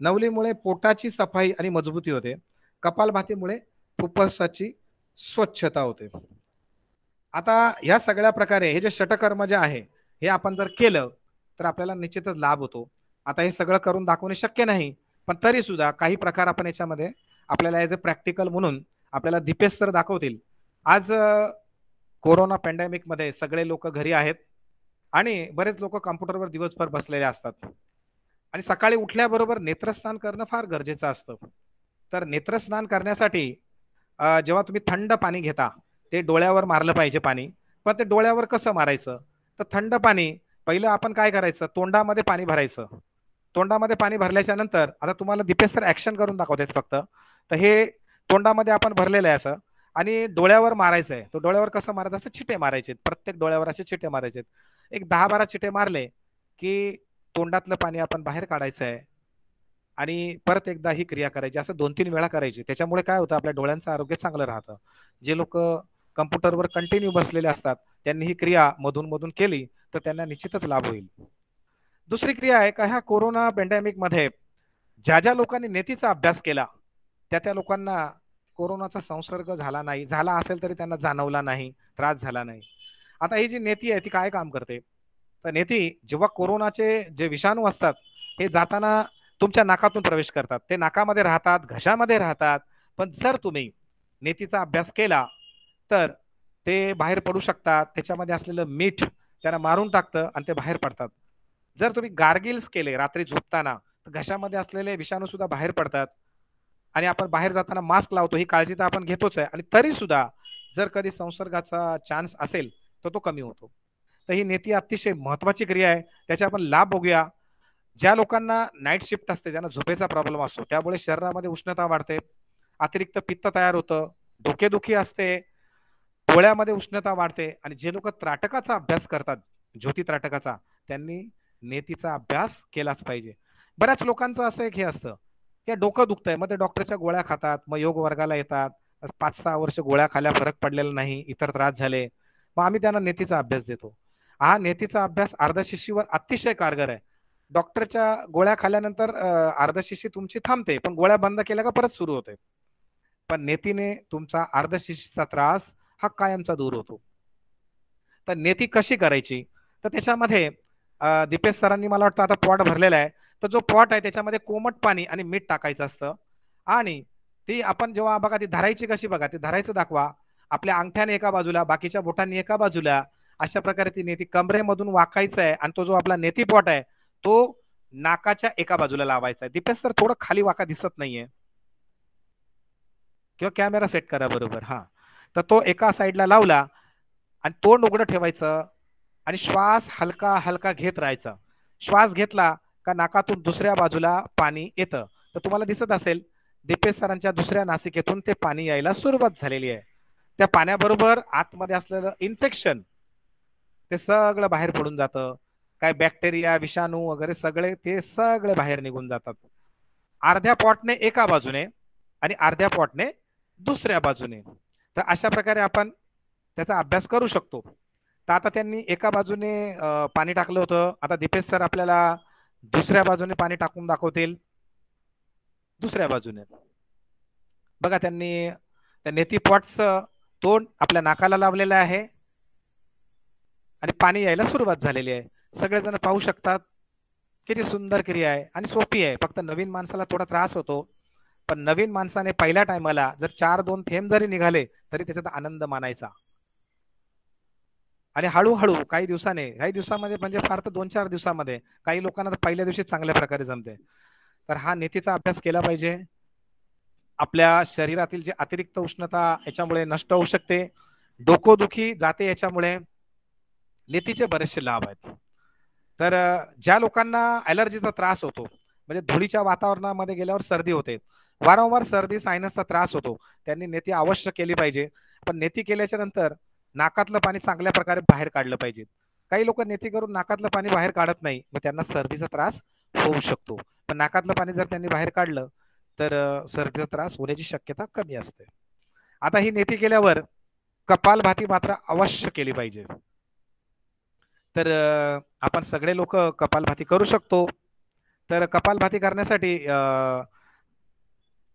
नवलीमुळे पोटाची सफाई आणि मजबूती होते. कपालभातीमुळे फुफ्फुसाची स्वच्छता होते. आता या सगळ्या प्रकारे हे जे षटकर्म जे आहे हे आपण जर केलं तर आपल्याला निश्चितच लाभ होतो. आता हे सगळं करून दाखवणे शक्य नाही, पण तरी सुद्धा काही प्रकार आपण याच्यामध्ये आपल्याला ॲज अ प्रॅक्टिकल म्हणून आपल्याला दिपेस तर दाखवतील. आज कोरोना पॅन्डेमिक मध्ये सगळे लोक घरी आहेत आणि बरेच लोक कॉम्प्युटरवर दिवसभर बसलेले असतात आणि सकाळी उठल्याबरोबर नेत्रस्नान करणं फार गरजेचं असतं. तर नेत्रस्नान करण्यासाठी जेव्हा तुम्ही थंड पाणी घेता, ते डोळ्यावर मारलं पाहिजे पाणी. पण ते डोळ्यावर कसं मारायचं? तर थंड पाणी पहिलं आपण काय करायचं, तोंडामध्ये पाणी भरायचं तोंडामध्ये पाणी भरल्याच्या नंतर आता तुम्हाला दीपेश सर ऍक्शन करून दाखवतात फक्त. तर हे तोंडामध्ये आपण भरलेलं आहे असं आणि डोळ्यावर मारायचं आहे. तो डोळ्यावर कसं मारायचं, असं चिटे मारायचे, प्रत्येक डोळ्यावर असे चिटे मारायचे. एक 10-12 चिटे मारले की तोंडातलं पाणी आपण बाहेर काढायचं आहे आणि परत एकदा ही क्रिया करायची. असं 2-3 वेळा करायची. त्याच्यामुळे काय होतं, आपल्या डोळ्यांचं आरोग्य चांगलं राहतं. जे लोक कम्प्युटरवर कंटिन्यू बसलेले असतात त्यांनी ही क्रिया मधून मधून केली तर त्यांना निश्चितच लाभ होईल. दुसरी क्रिया आहे का, ह्या कोरोना पॅन्डेमिक मध्ये ज्या लोकांनी नेतीचा अभ्यास केला त्या लोकांना कोरोनाचा संसर्ग झाला नाही, झाला असेल तरी त्यांना जाणवला नाही, त्रास झाला नाही. आता ही जी नेती आहे ती काय काम करते, तर नेती जेव्हा कोरोनाचे जे विषाणू असतात हे जाताना तुमच्या नाकातून प्रवेश करतात, ते नाकामध्ये राहतात, घशामध्ये राहतात. पण जर तुम्ही नेतीचा अभ्यास केला तर ते बाहेर पडू शकतात. त्याच्यामध्ये असलेलं मीठ त्यांना मारून टाकतं आणि ते बाहेर पडतात. जर तुम्ही गार्गिल्स केले रात्री झोपताना तर घशामध्ये असलेले विषाणू सुद्धा बाहेर पडतात. आणि आपण बाहेर जाताना मास्क लावतो, ही काळजी तर आपण घेतोच आहे, आणि तरी सुद्धा जर कधी संसर्गाचा चान्स असेल तर तो कमी होतो. तर ही नेती अतिशय महत्वाची क्रिया आहे, त्याचा आपण लाभ बघूया. ज्या लोकांना नाईट शिफ्ट असते, ज्यांना झोपेचा प्रॉब्लेम असतो, त्यामुळे शरीरामध्ये उष्णता वाढते, अतिरिक्त पित्त तयार होतं, डोकेदुखी असते, डोळ्यामध्ये उष्णता वाढते. आणि जे लोक त्राटकाचा अभ्यास करतात, ज्योती त्राटकाचा, त्यांनी नेतीचा अभ्यास केलाच पाहिजे. बऱ्याच लोकांचं असं एक हे असतं की डोकं दुखतंय, मग ते डॉक्टरच्या गोळ्या खातात, मग योग वर्गाला येतात, 5-6 वर्ष गोळ्या खाल्या, फरक पडलेला नाही, इतर त्रास झाले, मग आम्ही त्यांना नेतीचा अभ्यास देतो. हा नेतीचा अभ्यास अर्धशिशीवर अतिशय कारगर आहे. डॉक्टरच्या गोळ्या खाल्यानंतर अर्धशिशी तुमची थांबते, पण गोळ्या बंद केल्या का परत सुरू होते. पण नेतीने तुमचा अर्धशिशीचा त्रास हा कायमचा दूर होतो. तर नेती कशी करायची, तर त्याच्यामध्ये दीपेश सरांनी मला वाटतं आता पॉट भरलेला आहे, तर जो पॉट आहे त्याच्यामध्ये कोमट पाणी आणि मीठ टाकायचं असतं. आणि ती आपण जेव्हा बघा ती धरायची कशी, बघा ती धरायचं दाखवा, आपल्या अंगठ्याने एका बाजूला, बाकीच्या बोटांनी एका बाजूला, अशा प्रकारे ती नेती कमरेमधून वाकायचं आहे. आणि तो जो आपला नेती पॉट आहे तो नाकाच्या एका बाजूला लावायचा आहे. दीपेश सर थोडं खाली वाका दिसत नाहीये, किंवा कॅमेरा सेट करा बरोबर, हा. तर तो एका साईडला लावला आणि तोंड उघडं ठेवायचं आणि श्वास हलका हलका घेत राहायचा. श्वास घेतला का नाकातून दुसऱ्या बाजूला पाणी येतं. तर तुम्हाला दिसत असेल दीपेश सरांच्या दुसऱ्या नासिकेतून ते पाणी यायला सुरुवात झालेली आहे. त्या पाण्याबरोबर आतमध्ये असलेलं इन्फेक्शन ते सगळं बाहेर पडून जातं. काय बॅक्टेरिया, विषाणू वगैरे सगळे ते सगळे बाहेर निघून जातात. अर्ध्या पॉटने एका बाजूने आणि अर्ध्या पॉटने दुसऱ्या बाजूने. तर अशा प्रकारे आपण त्याचा अभ्यास करू शकतो. तर आता त्यांनी एका बाजूने पाणी टाकलं होतं, आता दीपेश सर आपल्याला दुसऱ्या बाजूने पाणी टाकून दाखवतील. दुसऱ्या बाजूने बघा, त्यांनी त्या नेती पॉटचं तोंड आपल्या नाकाला लावलेलं आहे आणि पाणी यायला सुरुवात झालेली आहे. सगळेजण पाहू शकतात. किती सुंदर क्रिया आहे आणि सोपी आहे. फक्त नवीन माणसाला थोडा त्रास होतो, पण नवीन माणसाने पहिल्या टायमाला जर 4-2 थेंब जरी निघाले तरी त्याच्यात आनंद मानायचा. आणि हळूहळू काही दिवसामध्ये म्हणजे फार तर 2-4 दिवसामध्ये, काही लोकांना तर पहिल्या दिवशी चांगल्या प्रकारे जमते. तर हा नेतीचा अभ्यास केला पाहिजे. आपल्या शरीरातील जे अतिरिक्त उष्णता याच्यामुळे नष्ट होऊ शकते, डोकोदुखी जाते याच्यामुळे. नेतीचे बरेचसे लाभ आहेत. तर ज्या लोकांना ॲलर्जीचा त्रास होतो, म्हणजे धुळीच्या वातावरणामध्ये गेल्यावर सर्दी होते, वारंवार सर्दी सायनसचा त्रास होतो, त्यांनी नेती अवश्य केली पाहिजे. पण नेती केल्याच्या नंतर नाकातलं पाणी चांगल्या प्रकारे बाहेर काढलं पाहिजे. काही लोक नेती करून नाकातलं पाणी बाहेर काढत नाही, मग त्यांना सर्दीचा त्रास होऊ शकतो. पण नाकातलं पाणी जर त्यांनी बाहेर काढलं तर सर्दीचा त्रास होण्याची शक्यता कमी असते. आता ही नेती केल्यावर कपालभाती मात्र अवश्य केली पाहिजे. तर आपण सगळे लोक कपालभाती करू शकतो. तर कपालभाती करण्यासाठी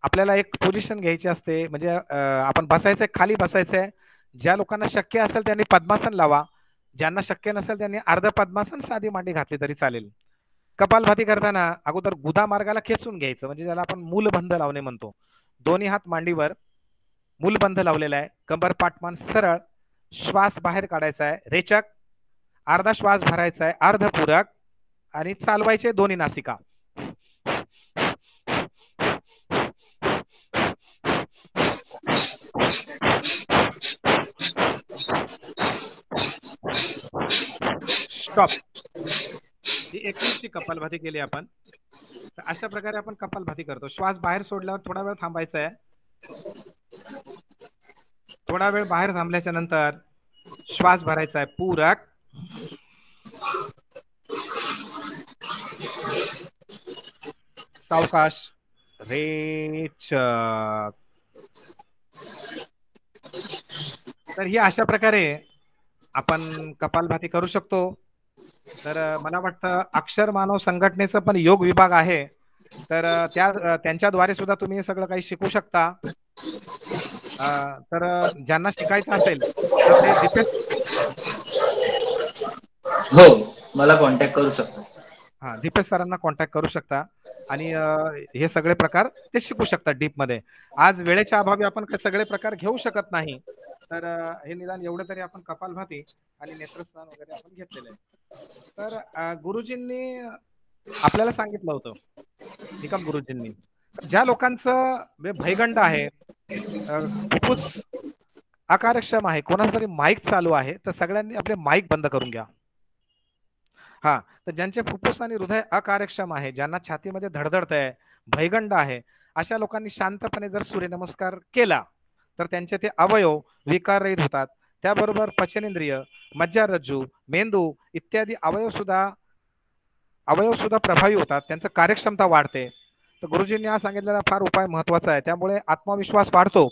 आपल्याला एक पोझिशन घ्यायची असते, म्हणजे आपण बसायचंय, खाली बसायचंय. ज्या लोकांना शक्य असेल त्यांनी पद्मासन लावा, ज्यांना शक्य नसेल त्यांनी अर्ध पद्मासन, साधी मांडी घातली तरी चालेल. कपालभाती करताना अगोदर गुदा मार्गाला खेचून घ्यायचं, म्हणजे ज्याला आपण मूलबंध लावणे म्हणतो. दोन्ही हात मांडीवर, मूलबंध लावलेला आहे, कंबर पाठमान सरळ, श्वास बाहेर काढायचा आहे रेचक, अर्धा श्वास भरायचा आहे अर्धपूरक, आणि चालवायचे दोन्ही नासिका. स्टॉप. ही 21ची कपालभाती केली आपण. तर अशा प्रकारे आपण कपालभाती करतो. श्वास बाहेर सोडल्यावर थोडा वेळ थांबायचा आहे. थोडा वेळ बाहेर थांबल्याच्या नंतर श्वास भरायचा आहे पूरक. सावकाश रेचक. तर ही अशा प्रकारे आपण कपालभाती करू शकतो. तर मला वाटतं अक्षर मानव संघटनेचं पण योग विभाग आहे. तर त्यांच्याद्वारे सुद्धा तुम्ही हे सगळं काही शिकू शकता. तर ज्यांना शिकायचं असेल तर ते दीपेश, हो, मला कॉन्टॅक्ट करू शकता. दीपेश सरांना कॉन्टॅक्ट करू शकता आणि हे सगळे प्रकार ते शिकू शकतात डीप मध्ये. आज वेळेच्या अभावी आपण काही सगळे प्रकार घेऊ शकत नाही. तर हे निदान एवढं तरी आपण कपालभाती आणि नेत्रस्नान वगैरे आपण घेतलेलं आहे. तर गुरुजींनी आपल्याला सांगितलं होतं, निकम गुरुजींनी, ज्या लोकांचं भयगंड आहे, फुफ्फुस अकार्यक्षम आहे, कोणाचा तरी माईक चालू आहे, तर सगळ्यांनी आपले माईक बंद करून घ्या. हा, तर ज्यांचे फुफ्फुस आणि हृदय अकार्यक्षम आहे, ज्यांना छातीमध्ये धडधडत आहे, भयगंड आहे, अशा लोकांनी शांतपणे जर सूर्यनमस्कार केला तर त्यांचे ते अवयव विकाररहित होतात. त्याबरोबर पचनेंद्रिय, मज्जारज्जू, मेंदू इत्यादी अवयव सुद्धा प्रभावी होतात, त्यांचं कार्यक्षमता वाढते. तर गुरुजींनी हा सांगितलेला फार उपाय महत्वाचा आहे. त्यामुळे आत्मविश्वास वाढतो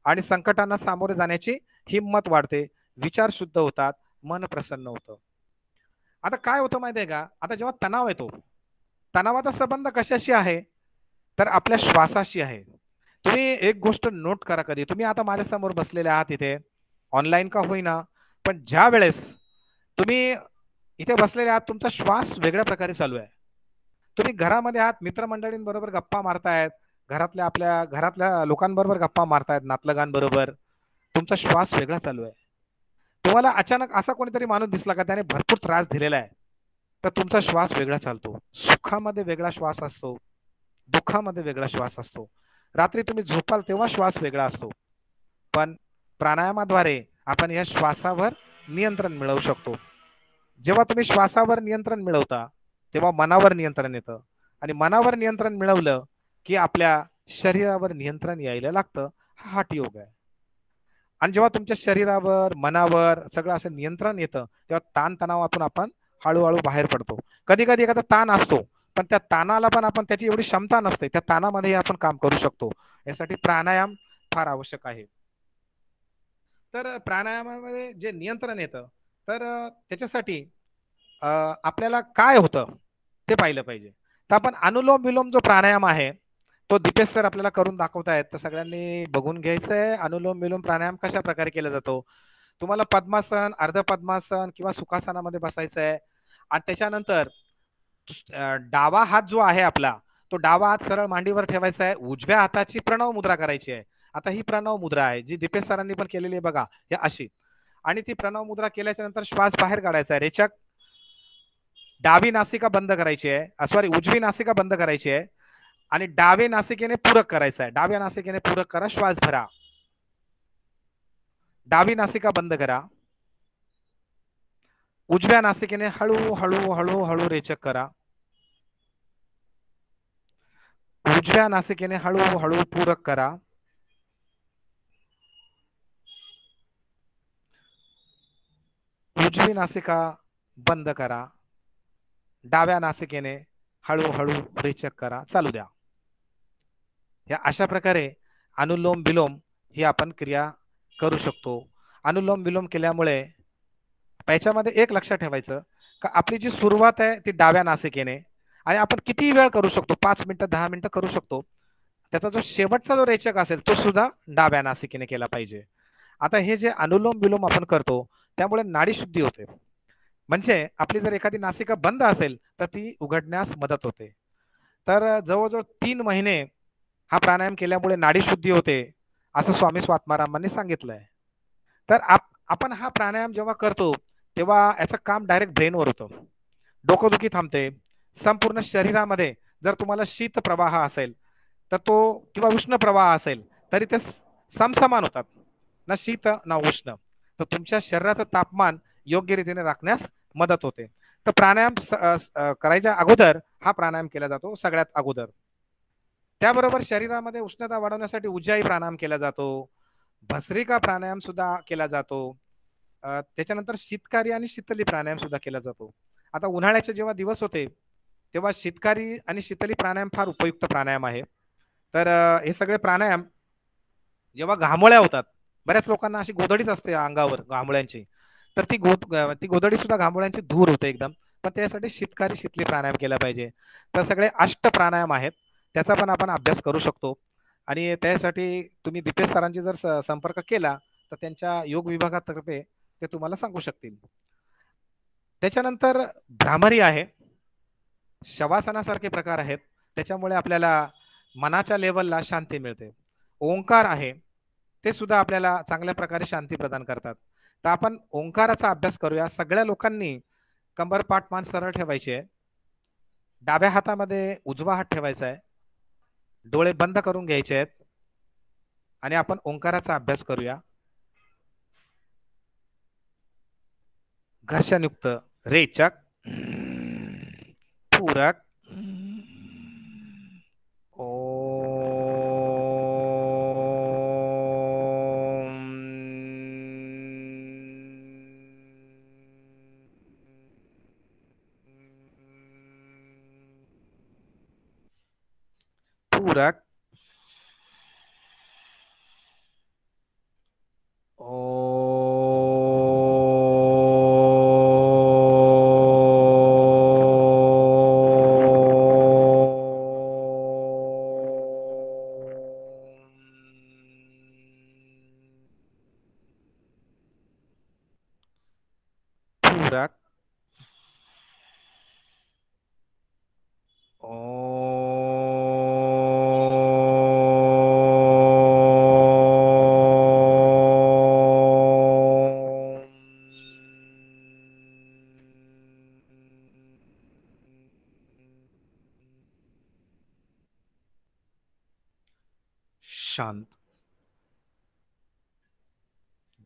आणि संकटांना सामोरे जाण्याची हिंमत वाढते, विचार शुद्ध होतात, मन प्रसन्न होतं. आता काय होतं माहितीये का, आता जेव्हा तणाव येतो, तणावाचा संबंध कशाशी आहे तर आपल्या श्वासाशी आहे. तुम्ही एक गोष्ट नोट करा, कधी तुम्ही आता माझ्यासमोर बसलेले आहात इथे ऑनलाईन का होईना, पण ज्या वेळेस तुम्ही इथे बसलेले आहात तुमचा श्वास वेगळ्या प्रकारे चालू आहे. तुम्ही घरामध्ये आहात, मित्रमंडळींबरोबर गप्पा मारतायत, आपल्या घरातल्या लोकांबरोबर गप्पा मारतायत, नातलगांबरोबर, तुमचा श्वास वेगळा चालू आहे. तुम्हाला अचानक असा कोणीतरी माणूस दिसला का त्याने भरपूर त्रास दिलेला आहे, तर तुमचा श्वास वेगळा चालतो. सुखामध्ये वेगळा श्वास असतो, दुःखामध्ये वेगळा श्वास असतो. रात्री तुम्ही झोपाल तेव्हा श्वास वेगळा असतो. पण प्राणायामाद्वारे आपण या श्वासावर नियंत्रण मिळवू शकतो. जेव्हा तुम्ही श्वासावर नियंत्रण मिळवता तेव्हा मनावर नियंत्रण येतं, आणि मनावर नियंत्रण मिळवलं की आपल्या शरीरावर नियंत्रण यायला लागतं. हा हठ योग आहे. आणि जेव्हा तुमच्या शरीरावर, मनावर सगळं असं नियंत्रण येतं तेव्हा ताणतणावातून आपण हळूहळू बाहेर पडतो. कधी कधी एखादा ताण असतो, पण त्या ताणाला पण आपण, त्याची एवढी क्षमता नसते, त्या ताणामध्ये आपण काम करू शकतो. यासाठी प्राणायाम फार आवश्यक आहे. तर प्राणायामामध्ये जे नियंत्रण येतं, तर त्याच्यासाठी आपल्याला काय होतं ते पाहिलं पाहिजे. तर आपण अनुलोम विलोम जो प्राणायाम आहे तो दीपेश सर आपल्याला करून दाखवतायत, तर सगळ्यांनी बघून घ्यायचंय अनुलोम विलोम प्राणायाम कशा प्रकारे केला जातो. तुम्हाला पद्मासन, अर्ध पद्मासन किंवा सुखासनामध्ये बसायचं आहे. आणि त्याच्यानंतर डावा हात जो आहे आपला, तो डावा हात सरळ मांडीवर ठेवायचा आहे. उजव्या हाताची प्रणव मुद्रा करायची आहे. आता ही प्रणव मुद्रा आहे जी दीपेश सरांनी पण केलेली आहे बघा, हे अशी. आणि ती प्रणव मुद्रा केल्याच्या नंतर श्वास बाहेर काढायचा आहे रेचक. डावी नासिका बंद करायची आहे, सॉरी उजवी नासिका बंद करायची आहे आणि डावे नासिकेने पूरक करायचं आहे. डाव्या नासिकेने पूरक करा, श्वास भरा. डावी नासिका बंद करा, उजव्या नासिकेने हळू हळू हळू हळू रेचक करा. उजव्या नासिकेने हळू हळू पूरक करा. उजवी नासिका बंद करा, डाव्या नासिकेने हळूहळू रेचक करा. चालू द्या. या अशा प्रकारे अनुलोम विलोम ही आपण क्रिया करू शकतो. अनुलोम विलोम केल्यामुळे याच्यामध्ये एक लक्षात ठेवायचं का आपली जी सुरुवात आहे ती डाव्या नासिकेने, आणि आपण किती वेळ करू शकतो, 5 मिनिटं 10 मिनिटं करू शकतो. त्याचा जो शेवटचा जो रेचक असेल तो सुद्धा डाव्या नासिकेने केला पाहिजे. आता हे जे अनुलोम विलोम आपण करतो त्यामुळे नाडी शुद्धी होते. म्हणजे आपली जर एखादी नासिका बंद असेल तर ती उघडण्यास मदत होते. तर जवळजवळ 3 महिने हा प्राणायाम केल्यामुळे नाडी शुद्धी होते असं स्वामी स्वात्मारामांनी सांगितलंय. तर आपण हा प्राणायाम जेव्हा करतो तेव्हा याचं काम डायरेक्ट ब्रेनवर होतं. डोकंदुखी थांबते. संपूर्ण शरीरामध्ये जर तुम्हाला शीत प्रवाह असेल तर तो, किंवा उष्ण प्रवाह असेल तरी ते समसमान होतात, ना शीत ना उष्ण. तर तुमच्या शरीराचं तापमान योग्य रीतीने राखण्यास मदत होते. तर प्राणायाम करायच्या अगोदर हा प्राणायाम केला जातो सगळ्यात अगोदर. त्याबरोबर शरीरामध्ये उष्णता वाढवण्यासाठी उज्जाई प्राणायाम केला जातो, भस्त्रिका प्राणायाम सुद्धा केला जातो. त्याच्यानंतर शीतकारी आणि शीतली प्राणायाम सुद्धा केला जातो. आता उन्हाळ्याचे जेव्हा दिवस होते तेव्हा शीतकारी आणि शीतली प्राणायाम फार उपयुक्त प्राणायाम आहे. तर हे सगळे प्राणायाम जेव्हा घामोळ्या होतात, बऱ्याच लोकांना अशी गोधडीच असते अंगावर घामोळ्यांची, तर ती गोधडी सुद्धा घामोळ्यांची दूर होते एकदम. पण त्यासाठी शीतकारी शीतली प्राणायाम केला पाहिजे. तर सगळे अष्ट प्राणायाम आहेत, त्याचा पण आपण अभ्यास करू शकतो. आणि त्यासाठी तुम्ही दीपेश सरांची जर संपर्क केला तर त्यांच्या योग विभागातर्फे ते तुम्हाला सांगू शकतील. त्याच्यानंतर भ्रामरी आहे, शवासनासारखे प्रकार आहेत, त्याच्यामुळे आपल्याला मनाच्या लेवलला शांती मिळते. ओंकार आहे, ते सुद्धा आपल्याला चांगल्या प्रकारे शांती प्रदान करतात. तर आपण ओंकाराचा अभ्यास करूया. सगळ्या लोकांनी कंबर पाठ मान सरळ ठेवायची आहे, डाव्या हातामध्ये उजवा हात ठेवायचा आहे, डोळे बंद करून घ्यायचे आहेत आणि आपण ओंकाराचा अभ्यास करूया. घर्षणयुक्त रेचक, पूरक, पूरक, पूरक, शांत.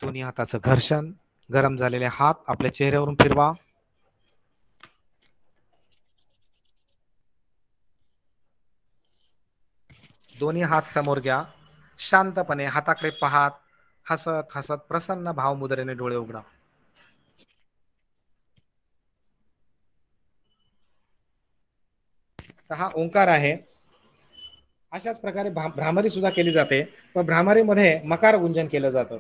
दोन्ही हाताचं घर्षण, गरम झालेले हात आपल्या चेहऱ्यावरून फिरवा. दोन्ही हात समोर घ्या, शांतपणे हाताकडे पाहत हसत हसत प्रसन्न भावमुद्रेने डोळे उघडा. तर हा ओंकार आहे. अशाच प्रकारे भ्रामरी सुद्धा केली जाते, पण भ्रामरीमध्ये मकार गुंजन केलं जातं.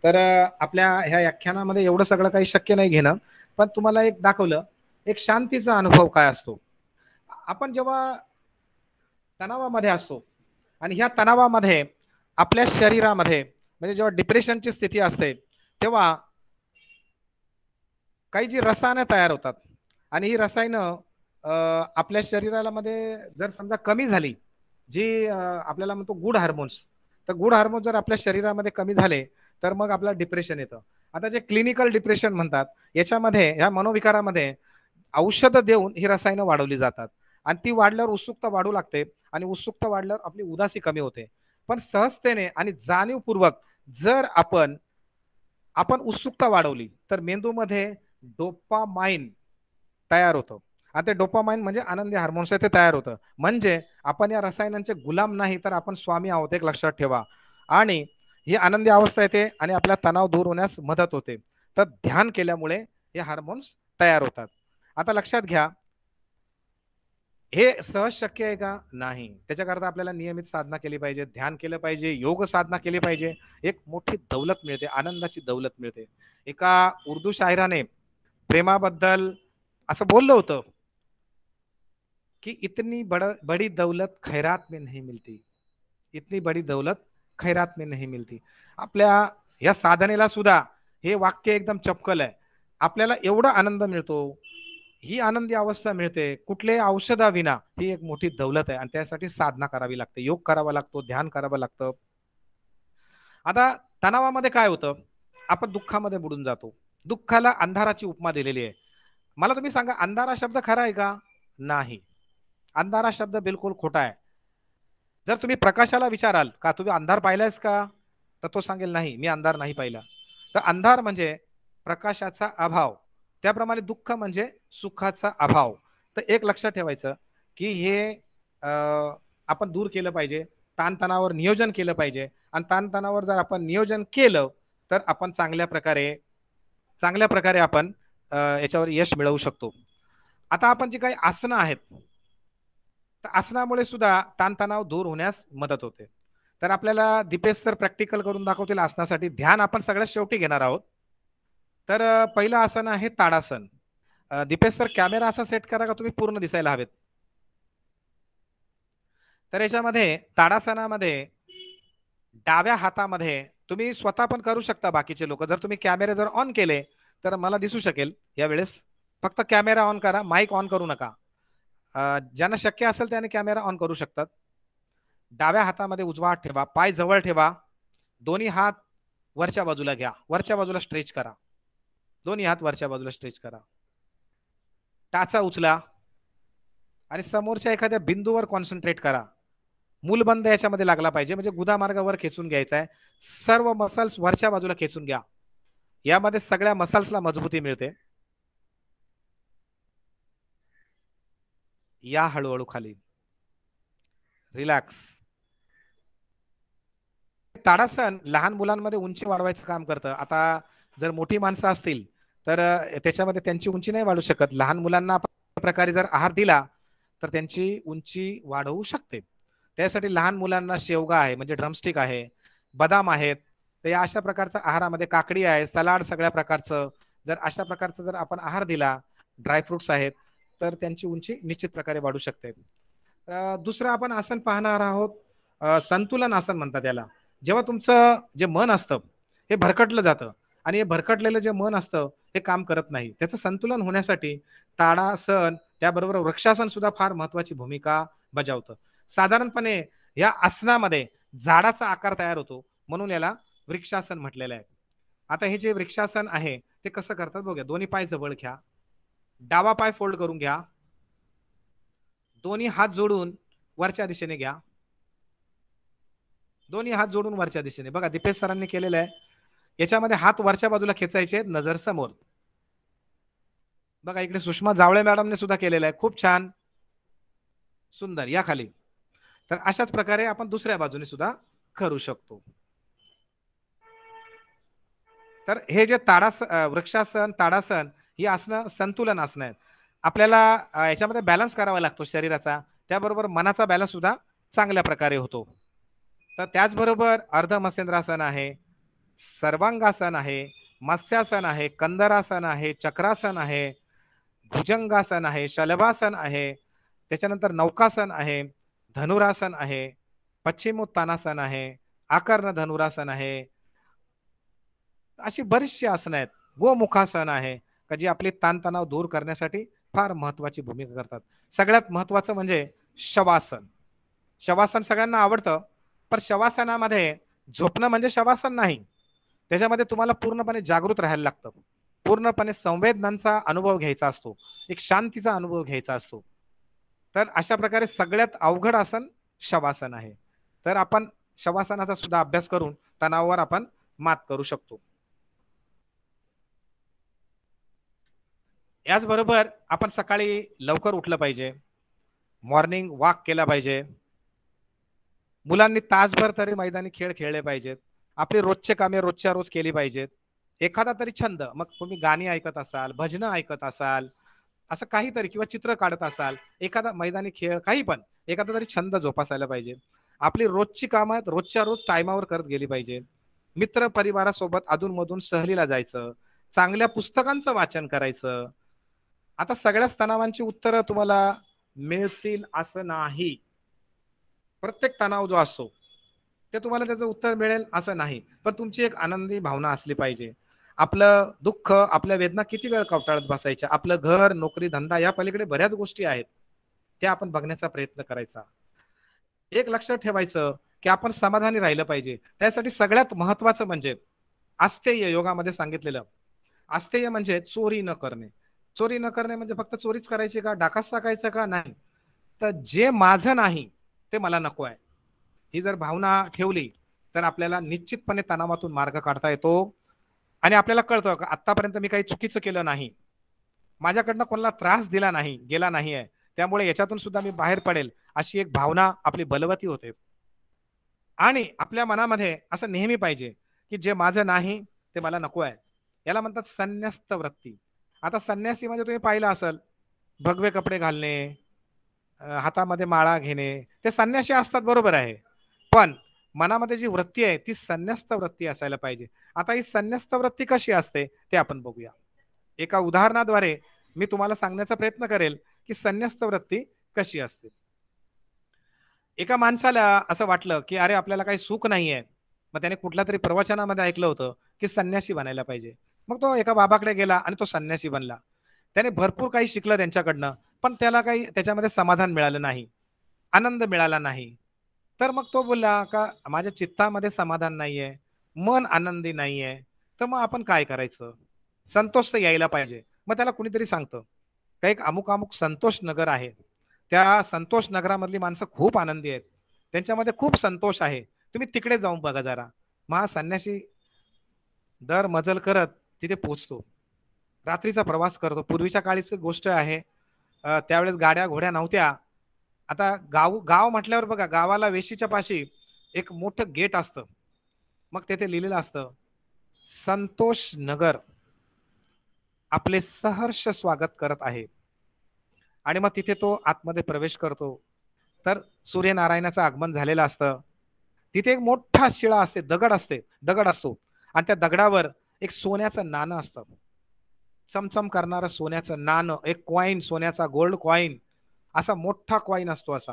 तर आपल्या ह्या व्याख्यानामध्ये एवढं सगळं काही शक्य नाही घेणं, पण तुम्हाला एक दाखवलं एक शांतीचा अनुभव काय असतो. आपण जेव्हा तणावामध्ये असतो आणि ह्या तणावामध्ये आपल्या शरीरामध्ये म्हणजे जेव्हा डिप्रेशनची स्थिती असते तेव्हा काही जी रसायनं तयार होतात आणि ही रसायनं आपल्या शरीराला मध्ये जर समजा कमी झाली, जी आपल्याला म्हणतो गुड हार्मोन्स, तर गुड हार्मोन्स जर आपल्या शरीरामध्ये कमी झाले तर मग आपल्याला डिप्रेशन येतं. आता जे क्लिनिकल डिप्रेशन म्हणतात याच्यामध्ये ह्या मनोविकारामध्ये औषधं देऊन ही रसायनं वाढवली जातात आणि ती वाढल्यावर उत्सुकता वाढू लागते आणि उत्सुकता वाढल्यावर आपली उदासी कमी होते. पण सहजतेने आणि जाणीवपूर्वक जर आपण उत्सुकता वाढवली तर मेंदूमध्ये डोपामाइन तयार होतं आणि ते डोपामाइन म्हणजे आनंदी हार्मोन्स आहे ते तयार होतं. म्हणजे आपण या रसायनांचे गुलाम नाही तर आपण स्वामी आहोत, एक लक्षात ठेवा. आणि ही आनंदी अवस्था येते आणि आपला तणाव दूर होण्यास मदत होते. तर ध्यान केल्यामुळे हे हार्मोन्स तयार होतात. आता लक्षात घ्या, हे सहज शक्य आहे का? नाही. त्याच्याकरता आपल्याला नियमित साधना केली पाहिजे, ध्यान केलं पाहिजे, योग साधना केली पाहिजे. एक मोठी दौलत मिळते, आनंदाची दौलत मिळते. एका उर्दू शायराने प्रेमाबद्दल असं बोललं होतं की इतनी बड़ी दौलत खैरात में नहीं मिलती, इतनी बड़ी दौलत खैरात में नहीं मिलती. आपल्या या साधनेला सुद्धा हे वाक्य एकदम चपकल आहे. आपल्याला एवढा आनंद मिळतो, ही आनंदी अवस्था मिळते कुठले औषधाविना, ही एक मोठी दौलत आहे आणि त्यासाठी साधना करावी लागते, योग करावा लागतो, ध्यान करावं लागतं. आता तणावामध्ये काय होतं, आपण दुःखामध्ये बुडून जातो. दुःखाला अंधाराची उपमा दिलेली आहे. मला तुम्ही सांगा, अंधारा शब्द खरा आहे का? नाही. अंधारा शब्द बिलकुल खोटा आहे. जर तुम्ही प्रकाशाला विचाराल का तुम्ही अंधार पाहिलायस का, तर तो सांगेल नाही, मी अंधार नाही पाहिला. तर अंधार म्हणजे प्रकाशाचा अभाव. त्याप्रमाणे दुःख म्हणजे सुखाचा अभाव. तर एक लक्षात ठेवायचं की हे आपण दूर केलं पाहिजे. ताणतणावावर नियोजन केलं पाहिजे आणि ताणतणावावर जर आपण नियोजन केलं तर आपण चांगल्या प्रकारे आपण याच्यावर यश मिळवू शकतो. आता आपण जी काही आसनं आहेत, तर आसनामुळे सुद्धा ताणतणाव दूर होण्यास मदत होते. तर आपल्याला दीपेश सर प्रॅक्टिकल करून दाखवतील आसनासाठी. ध्यान आपण सगळ्यात शेवटी घेणार आहोत. तर पहिलं आसन आहे ताडासन. दीपेश सर कॅमेरा असा सेट करा का तुम्ही पूर्ण दिसायला हवेत. तर याच्यामध्ये ताडासनामध्ये डाव्या हातामध्ये तुम्ही स्वतः पण करू शकता. बाकीचे लोक जर तुम्ही कॅमेरे जर ऑन केले तर मला दिसू शकेल यावेळेस. फक्त कॅमेरा ऑन करा, माईक ऑन करू नका. ज्यांना शक्य असेल त्याने कॅमेरा ऑन करू शकतात. डाव्या हातामध्ये उजवा हात ठेवा, पाय जवळ ठेवा, दोन्ही हात वरच्या बाजूला घ्या, वरच्या बाजूला स्ट्रेच करा, दोन्ही हात वरच्या बाजूला स्ट्रेच करा. टाचा उचला आणि समोरच्या एखाद्या बिंदूवर कॉन्सन्ट्रेट करा. मूलबंद याच्यामध्ये लागला पाहिजे, म्हणजे गुदामार्गावर खेचून घ्यायचा आहे. सर्व मसल्स वरच्या बाजूला खेचून घ्या. यामध्ये सगळ्या मसल्सला मजबूती मिळते. या हळूहळू खाली, रिलॅक्स. ताडासन लहान मुलांमध्ये उंची वाढवायचं काम करतं. आता जर मोठी माणसं असतील तर त्याच्यामध्ये त्यांची उंची नाही वाढू शकत. लहान मुलांना प्रकारे जर आहार दिला तर त्यांची उंची वाढवू शकते. त्यासाठी लहान मुलांना शेवगा आहे, म्हणजे ड्रमस्टिक आहे, बदाम आहेत, तर या अशा प्रकारचा आहारामध्ये काकडी आहे, सलाड सगळ्या प्रकारचं जर अशा प्रकारचा जर आपण आहार दिला, ड्रायफ्रुट्स आहेत, तर त्यांची उंची निश्चित प्रकारे वाढू शकते. दुसरं आपण आसन पाहणार आहोत संतुलन आसन म्हणतात याला. जेव्हा तुमचं जे मन असतं हे भरकटलं जातं आणि हे भरकटलेलं जे मन असतं हे काम करत नाही, त्याचं संतुलन होण्यासाठी ताडासन त्याबरोबर वृक्षासन सुद्धा फार महत्वाची भूमिका बजावतं. साधारणपणे या आसनामध्ये झाडाचा आकार तयार होतो म्हणून याला वृक्षासन म्हटलेलं आहे. आता हे जे वृक्षासन आहे ते कसं करतात बघा. दोन्ही पाय जवळ घ्या, डावा पाय फोल्ड करून घ्या, दोन्ही हात जोडून वरच्या दिशेने घ्या, दोन्ही हात जोडून वरच्या दिशेने. बघा दीपेश सरांनी केलेलं आहे. याच्यामध्ये हात वरच्या बाजूला खेचायचे, नजर समोर. बघा इकडे सुषमा जावळे मॅडमने सुद्धा केलेलं आहे, खूप छान, सुंदर. या खाली. तर अशाच प्रकारे आपण दुसऱ्या बाजूने सुद्धा करू शकतो. तर हे जे वृक्षासन, ताडासन ही आसनं संतुलन आसनं आहेत. आपल्याला याच्यामध्ये बॅलन्स करावा लागतो शरीराचा, त्याबरोबर मनाचा बॅलन्स सुद्धा चांगल्या प्रकारे होतो. तर त्याचबरोबर अर्ध मत्स्येंद्रासन आहे, सर्वांगासन आहे, मत्स्यासन आहे, कंदरासन आहे, चक्रासन आहे, भुजंगासन आहे, शलभासन आहे, त्याच्यानंतर नौकासन आहे, धनुरासन आहे, पश्चिमोत्तानासन आहे, आकर्ण धनुरासन आहे. अशी बरीचशी आसनं आहेत. गोमुखासन आहे का जी आपली ताणतणाव दूर करण्यासाठी फार महत्वाची भूमिका करतात. सगळ्यात महत्वाचं म्हणजे शवासन. शवासन सगळ्यांना आवडतं, पण शवासनामध्ये झोपणं म्हणजे शवासन नाही. त्याच्यामध्ये तुम्हाला पूर्णपणे जागृत राहायला लागतं, पूर्णपणे संवेदनांचा अनुभव घ्यायचा असतो, एक शांतीचा अनुभव घ्यायचा असतो. तर अशा प्रकारे सगळ्यात अवघड आसन शवासन आहे. तर आपण शवासनाचा सुद्धा अभ्यास करून तणावावर आपण मात करू शकतो. याचबरोबर आपण सकाळी लवकर उठलं पाहिजे, मॉर्निंग वॉक केला पाहिजे. मुलांनी तासभर तरी मैदानी खेळ खेळले पाहिजेत. आपली रोजचे कामे रोजच्या रोज केली पाहिजेत. एखादा तरी छंद, मग तुम्ही गाणी ऐकत असाल, भजनं ऐकत असाल, असं काहीतरी, किंवा चित्र काढत असाल, एखादा मैदानी खेळ, काही पण एखादा तरी छंद जोपासायला पाहिजे. आपली रोजची कामं रोजच्या रोज टायमावर करत गेली पाहिजे. मित्र परिवारासोबत अधूनमधून सहलीला जायचं, चांगल्या पुस्तकांचं वाचन करायचं. आता सगळ्याच तणावांची उत्तरं तुम्हाला मिळतील असं नाही. प्रत्येक तणाव जो असतो ते तुम्हाला त्याचं उत्तर मिळेल असं नाही, पण तुमची एक आनंदी भावना असली पाहिजे. आपलं दुःख, आपल्या वेदना किती वेळ कवटाळत बसायच्या. आपलं घर, नोकरी, धंदा या पलीकडे बऱ्याच गोष्टी आहेत, त्या आपण बघण्याचा प्रयत्न करायचा. एक लक्षात ठेवायचं की आपण समाधानी राहिलं पाहिजे. त्यासाठी सगळ्यात महत्वाचं म्हणजे आस्थेय, योगामध्ये सांगितलेलं आस्थेय म्हणजे चोरी न करणे. चोरी न करणे म्हणजे फक्त चोरीच करायची का, डाकाच टाकायचं का, नाही. तर जे माझं नाही ते मला नको आहे, ही जर भावना ठेवली तर आपल्याला निश्चितपणे तणावातून मार्ग काढता येतो. आणि आपल्याला कळतं का आतापर्यंत मी काही चुकीचं केलं नाही, माझ्याकडनं कोणाला त्रास दिला नाही गेला नाही आहे, त्यामुळे याच्यातून सुद्धा मी बाहेर पडेल अशी एक भावना आपली बलवती होते. आणि आपल्या मनामध्ये असं नेहमी पाहिजे की जे माझं नाही ते मला नको आहे. याला म्हणतात संन्यस्त वृत्ती. आता संन्यासी म्हणजे तुम्ही पाहिलं असेल, भगवे कपडे घालणे, हातामध्ये माळा घेणे, ते संन्यासी असतात, बरोबर आहे. पण मनामध्ये जी वृत्ती आहे ती संन्यस्त वृत्ती असायला पाहिजे. आता ही संन्यस्त वृत्ती कशी असते ते आपण बघूया. एका उदाहरणाद्वारे मी तुम्हाला सांगण्याचा प्रयत्न करेल की संन्यस्त वृत्ती कशी असते. एका माणसाला असं वाटलं की अरे आपल्याला काही सुख नाहीये, मग त्याने कुठल्या तरी प्रवचनामध्ये ऐकलं होतं की संन्यासी बनायला पाहिजे. मग तो एका बाबाकडे गेला आणि तो संन्यासी बनला. त्याने भरपूर काही शिकलं त्यांच्याकडनं, पण त्याला काही त्याच्यामध्ये समाधान मिळालं नाही, आनंद मिळाला नाही. तर मग तो बोलला का माझ्या चित्तामध्ये समाधान नाहीये, मन आनंदी नाहीये, तर मग आपण काय करायचं? संतोष तर यायला पाहिजे. मग त्याला कुणीतरी सांगतं का एक अमुक अमुक संतोष नगर आहे, त्या संतोष नगरामधली माणसं खूप आनंदी आहेत, त्यांच्यामध्ये खूप संतोष आहे, तुम्ही तिकडे जाऊन बघा जरा. मग हा संन्यासी दर मजल करत तिथे पोहोचतो. रात्रीचा प्रवास करतो. पूर्वीच्या काळीची गोष्ट आहे, त्यावेळेस गाड्या घोड्या नव्हत्या. आता गाव गाव म्हटल्यावर बघा, गावाला वेशीच्या पाशी एक मोठं गेट असतं. मग तेथे लिहिलेलं असतं संतोष नगर आपले सहर्ष स्वागत करत आहे. आणि मग तिथे तो आतमध्ये प्रवेश करतो. तर सूर्यनारायणाचं आगमन झालेलं असतं. तिथे एक मोठा शिळा असते, दगड असतो, आणि त्या दगडावर एक सोन्याचं नाणं असतं, चमचम करणारं सोन्याचं नाणं, एक कॉईन, सोन्याचा गोल्ड कॉईन, असा मोठा कॉईन असतो असा.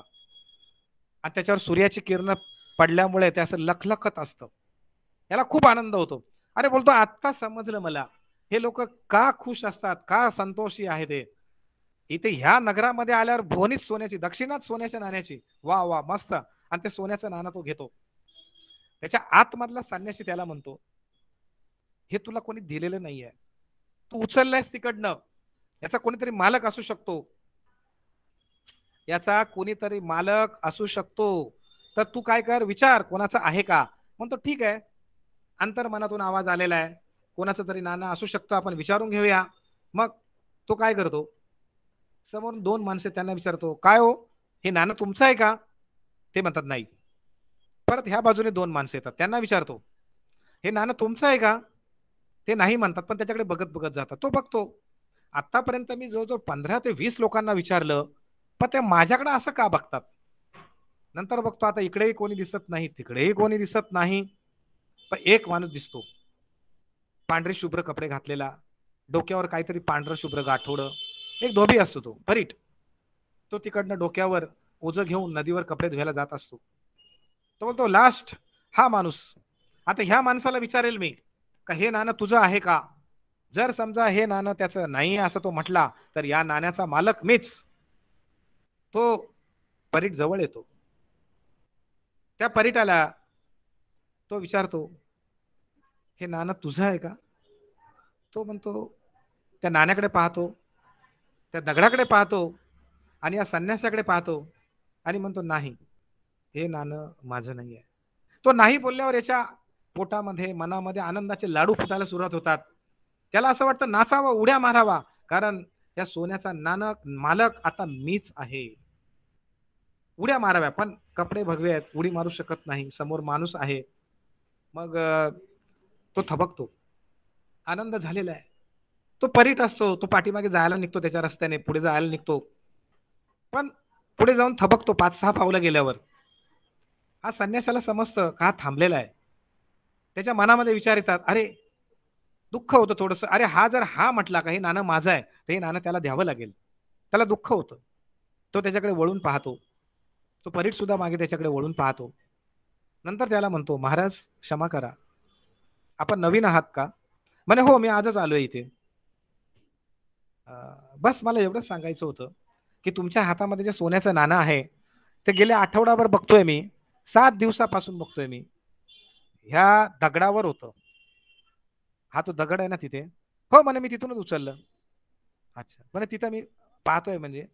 आणि त्याच्यावर सूर्याची किरण पडल्यामुळे ते असं लखलखत असतं. याला खूप आनंद होतो. अरे बोलतो आत्ता समजलं मला, हे लोक का खुश असतात, का संतोषी आहे ते. इथे ह्या नगरामध्ये आल्यावर भोवनीच सोन्याची, दक्षिणात सोन्याच्या नाण्याची, वा वा मस्त. आणि ते सोन्याचं नाणं तो घेतो. त्याच्या आतमधला संन्यासी त्याला म्हणतो, हे तुला कोणी दिलेलं नाहीये, तू उचललायस तिकडनं, याचा कोणीतरी मालक असू शकतो, याचा कोणीतरी मालक असू शकतो. तर तू काय कर, विचार कोणाचा आहे का. म्हणतो ठीक आहे, अंतर्मनातून आवाज आलेला आहे, कोणाचं तरी नाणं असू शकतं, आपण विचारून घेऊया. मग तो काय करतो, समोरून दोन माणसे त्यांना विचारतो, काय हो हे नाणं तुमचं आहे का. ते म्हणतात नाही. परत ह्या बाजूने दोन माणसं येतात, त्यांना विचारतो, हे नाणं तुमचं आहे का. ते नाही म्हणतात, पण त्याच्याकडे बघत बघत जातात. तो बघतो, आतापर्यंत मी जवळजवळ 15 ते 20 लोकांना विचारलं, पण ते माझ्याकडे असं का बघतात. नंतर बघतो आता इकडेही कोणी दिसत नाही, तिकडेही कोणी दिसत नाही, पण एक माणूस दिसतो, पांढरे शुभ्र कपडे घातलेला, डोक्यावर काहीतरी पांढरं शुभ्र गाठोडं, एक धोबी असतो, तो परीट. तो तिकडनं डोक्यावर ओझं घेऊन नदीवर कपडे धुवायला जात असतो. तो बोलतो लास्ट हा माणूस. आता ह्या माणसाला विचारेल मी का हे नाणं तुझं आहे का. जर समजा हे नाणं त्याचं नाही असं तो म्हटला, तर या नाण्याचा मालक मीच. तो परीट जवळ येतो. त्या परीटाला तो विचारतो, हे नाणं तुझं आहे का. तो म्हणतो, त्या नाण्याकडे पाहतो, त्या दगडाकडे पाहतो, आणि या संन्यासाकडे पाहतो, आणि म्हणतो नाही, हे नाणं माझं नाही आहे. तो नाही बोलल्यावर याच्या पोटामध्ये, मनामध्ये आनंदाचे लाडू फुटायला सुरुवात होतात. त्याला असं वाटतं नाचावा, उड्या मारावा, कारण या सोन्याचा नाणं मालक आता मीच आहे. उड्या माराव्या, पण कपडे भगवे आहेत, उडी मारू शकत नाही, समोर माणूस आहे. मग तो थबकतो, आनंद झालेला आहे. तो परीट असतो, तो पाठीमागे जायला निघतो, त्याच्या रस्त्याने पुढे जायला निघतो, पण पुढे जाऊन थबकतो 5-6 पावलं गेल्यावर. हा संन्यासाला समजतं का हा थांबलेला आहे. त्याच्या मनामध्ये विचार येतात, अरे दुःख होतं थोडंसं, अरे हा जर हा म्हटला का हे नाणं माझं आहे, तर हे नाणं त्याला द्यावं लागेल. त्याला दुःख होतं. तो त्याच्याकडे वळून पाहतो, तो परीट सुद्धा मागे त्याच्याकडे वळून पाहतो. नंतर त्याला म्हणतो, महाराज क्षमा करा, आपण नवीन आहात का. म्हणे हो, मी आजच आलोय इथे. बस मला एवढंच सांगायचं होतं की तुमच्या हातामध्ये जे सोन्याचं नाणं आहे ते गेल्या आठवडाभर बघतोय मी, 7 दिवसापासून बघतोय मी, ह्या दगडावर होतं. हा तो दगड आहे ना तिथे. हो म्हणे, मी तिथूनच उचललं. अच्छा म्हणे, तिथं मी पाहतोय, म्हणजे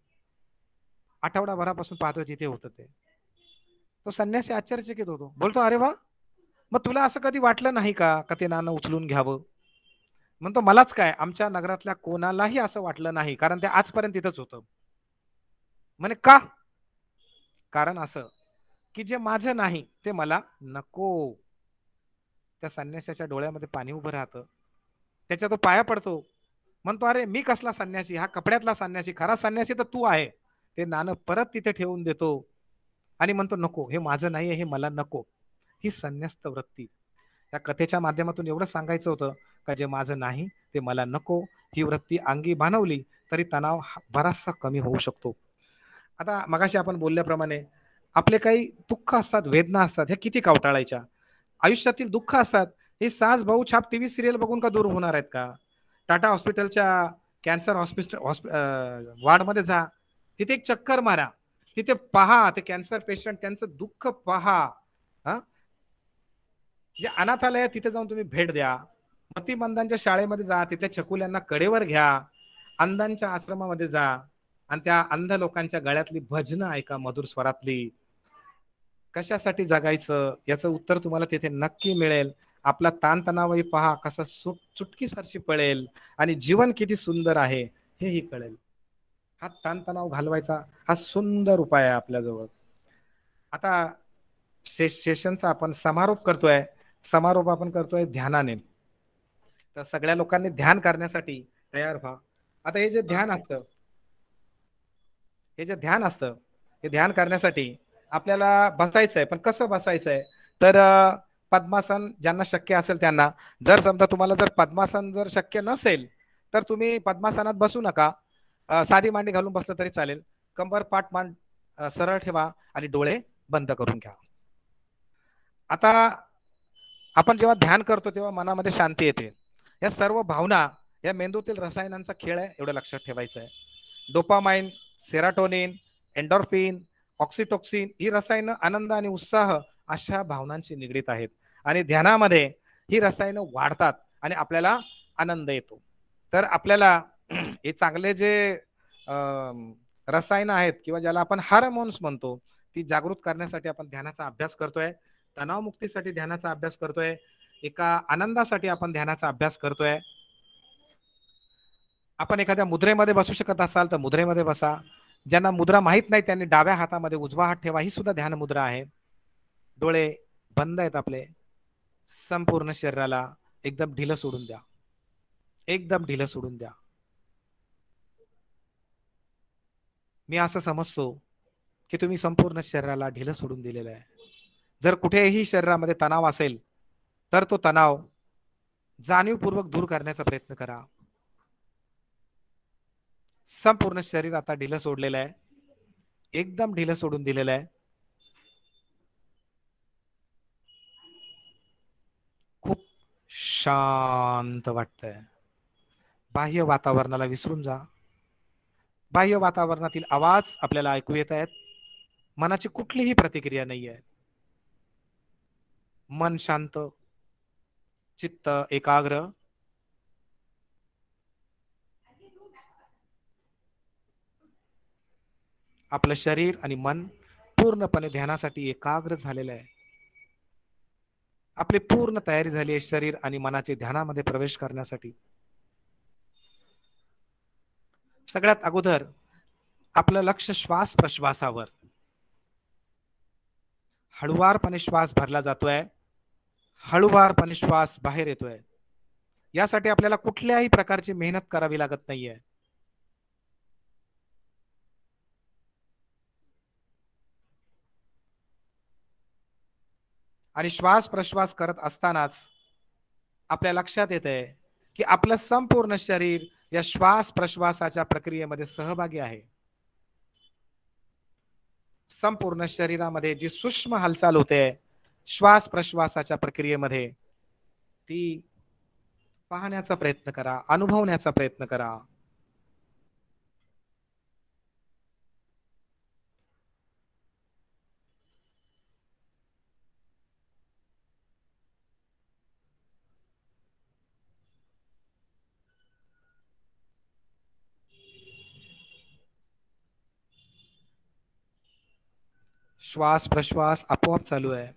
आठवडाभरापासून पाहतोय तिथे होतं ते. तो संन्यासी आश्चर्यचकित होतो, बोलतो अरे वा, मग तुला असं कधी वाटलं नाही का का ते नाणं उचलून घ्यावं. म्हणतो मलाच काय, आमच्या नगरातल्या कोणालाही असं वाटलं नाही, कारण ते आजपर्यंत तिथंच होतं. म्हणे का? कारण असं की जे माझं नाही ते मला नको. त्या संन्याशाच्या डोळ्यामध्ये पाणी उभं राहतं. त्याच्या तो पाया पडतो, म्हणतो अरे मी कसला संन्यासी, हा कपड्यातला संन्यासी, खरा संन्यासी तर तू आहे. ते नाणं परत तिथे ठेवून देतो आणि म्हणतो नको, हे माझं नाहीये, हे मला नको. ही संन्यस्त वृत्ती. त्या कथेच्या माध्यमातून एवढं सांगायचं होतं का जे माझं नाही ते मला नको, ही वृत्ती अंगी बाणवली तरी तणाव बराचसा कमी होऊ शकतो. आता मगाशी आपण बोलल्याप्रमाणे आपले काही दुःख असतात, वेदना असतात, हे किती कावटाळायच्या. आयुष्यातील दुःख असतात, हे सास भाऊ छाप टीव्ही सिरियल बघून का दूर होणार आहेत का? टाटा हॉस्पिटलच्या कॅन्सर वॉर्डमध्ये जा, तिथे एक चक्कर मारा, तिथे पहा ते कॅन्सर पेशंट, त्यांचं दुःख पहा. हा, जे अनाथालय आहे तिथे जाऊन तुम्ही भेट द्या. मतिमंदांच्या शाळेमध्ये जा, तिथे छकुल्यांना कडेवर घ्या. अंधांच्या आश्रमामध्ये जा आणि त्या अंध लोकांच्या गळ्यातली भजनं ऐका, मधुर स्वरातली. कशासाठी जगायचं याचं उत्तर तुम्हाला तिथे नक्की मिळेल. आपला ताणतणावही पहा कसा चुटकीसारशी पळेल आणि जीवन किती सुंदर आहे हेही कळेल. हा ताणतणाव घालवायचा हा सुंदर उपाय आहे आपल्याजवळ. आता सेशनचा आपण समारोप करतोय. समारोप आपण करतोय ध्यानाने. तर सगळ्या लोकांनी ध्यान करण्यासाठी तयार व्हा. आता हे जे ध्यान असतं, हे ध्यान करण्यासाठी आपल्याला बसायचंय. पण कसं बसायचंय? तर पद्मासन ज्यांना शक्य असेल त्यांना. जर समजा तुम्हाला जर पद्मासन जर शक्य नसेल तर तुम्ही पद्मासनात बसू नका. साधी मांडी घालून बसलं तरी चालेल. कंबर पाठ मान सरळ ठेवा आणि डोळे बंद करून घ्या. आता आपण जेव्हा ध्यान करतो तेव्हा मनामध्ये शांती येते. या सर्व भावना या मेंदूतील रसायनांचा खेळ आहे, एवढं लक्षात ठेवायचं आहे. डोपामाइन, सेराटोनिन, एंडोर्फिन, ऑक्सिटोक्सिन ही रसायनं आनंद आणि उत्साह अशा भावनांशी निगडीत आहेत आणि ध्यानामध्ये ही रसायनं वाढतात आणि आपल्याला आनंद येतो. तर आपल्याला हे चांगले जे रसायनं आहेत किंवा ज्याला आपण हार्मोन्स म्हणतो, ती जागृत करण्यासाठी आपण ध्यानाचा अभ्यास करतोय. तणावमुक्तीसाठी ध्यानाचा अभ्यास करतोय. एका आनंदासाठी आपण ध्यानाचा अभ्यास करतोय. आपण एखाद्या मुद्रेमध्ये बसू शकत असाल तर मुद्रेमध्ये बसा. ज्यांना मुद्रा माहित नाही त्यांनी डाव्या हातामध्ये उजवा हात ठेवा, ही सुद्धा ध्यान मुद्रा आहे. डोळे बंद आहेत आपले. संपूर्ण शरीराला एकदम ढिलं सोडून द्या. एकदम ढिलं सोडून द्या. मी असं समजतो की तुम्ही संपूर्ण शरीराला ढिलं सोडून दिलेलं आहे. जर कुठेही शरीरामध्ये तणाव असेल तर तो तणाव जाणीवपूर्वक दूर करण्याचा प्रयत्न करा. संपूर्ण शरीर आता ढिलं सोडलेलं आहे. एकदम ढिलं सोडून दिलेलं आहे. खूप शांत वाटतंय. बाह्य वातावरणाला विसरून जा. बाह्य वातावरणातील आवाज आपल्याला ऐकू येत आहेत. मनाची कुठलीही प्रतिक्रिया नाही आहे. मन शांत, चित्त एकाग्र. आपलं शरीर आणि मन पूर्णपणे ध्यानासाठी एकाग्र झालेलं आहे. आपली पूर्ण तयारी झाली आहे शरीर आणि मनाचे ध्यानामध्ये प्रवेश करण्यासाठी. सगळ्यात अगोदर आपलं लक्ष श्वास प्रश्वासावर. हळुवारपणे श्वास भरला जातोय, हळुवारपणे श्वास बाहेर येतोय. यासाठी आपल्याला कुठल्याही प्रकारची मेहनत करावी लागत नाहीये. आणि श्वास प्रश्वास करत असतानाच आपल्या लक्षात येतंय की आपलं संपूर्ण शरीर या श्वास प्रश्वासाच्या प्रक्रियेमध्ये सहभागी आहे. संपूर्ण शरीरामध्ये जी सूक्ष्म हालचाल होते श्वास प्रश्वासाच्या प्रक्रियेमध्ये, ती पाहण्याचा प्रयत्न करा, अनुभवण्याचा प्रयत्न करा. श्वास प्रश्वास आपोआप चालू आहे.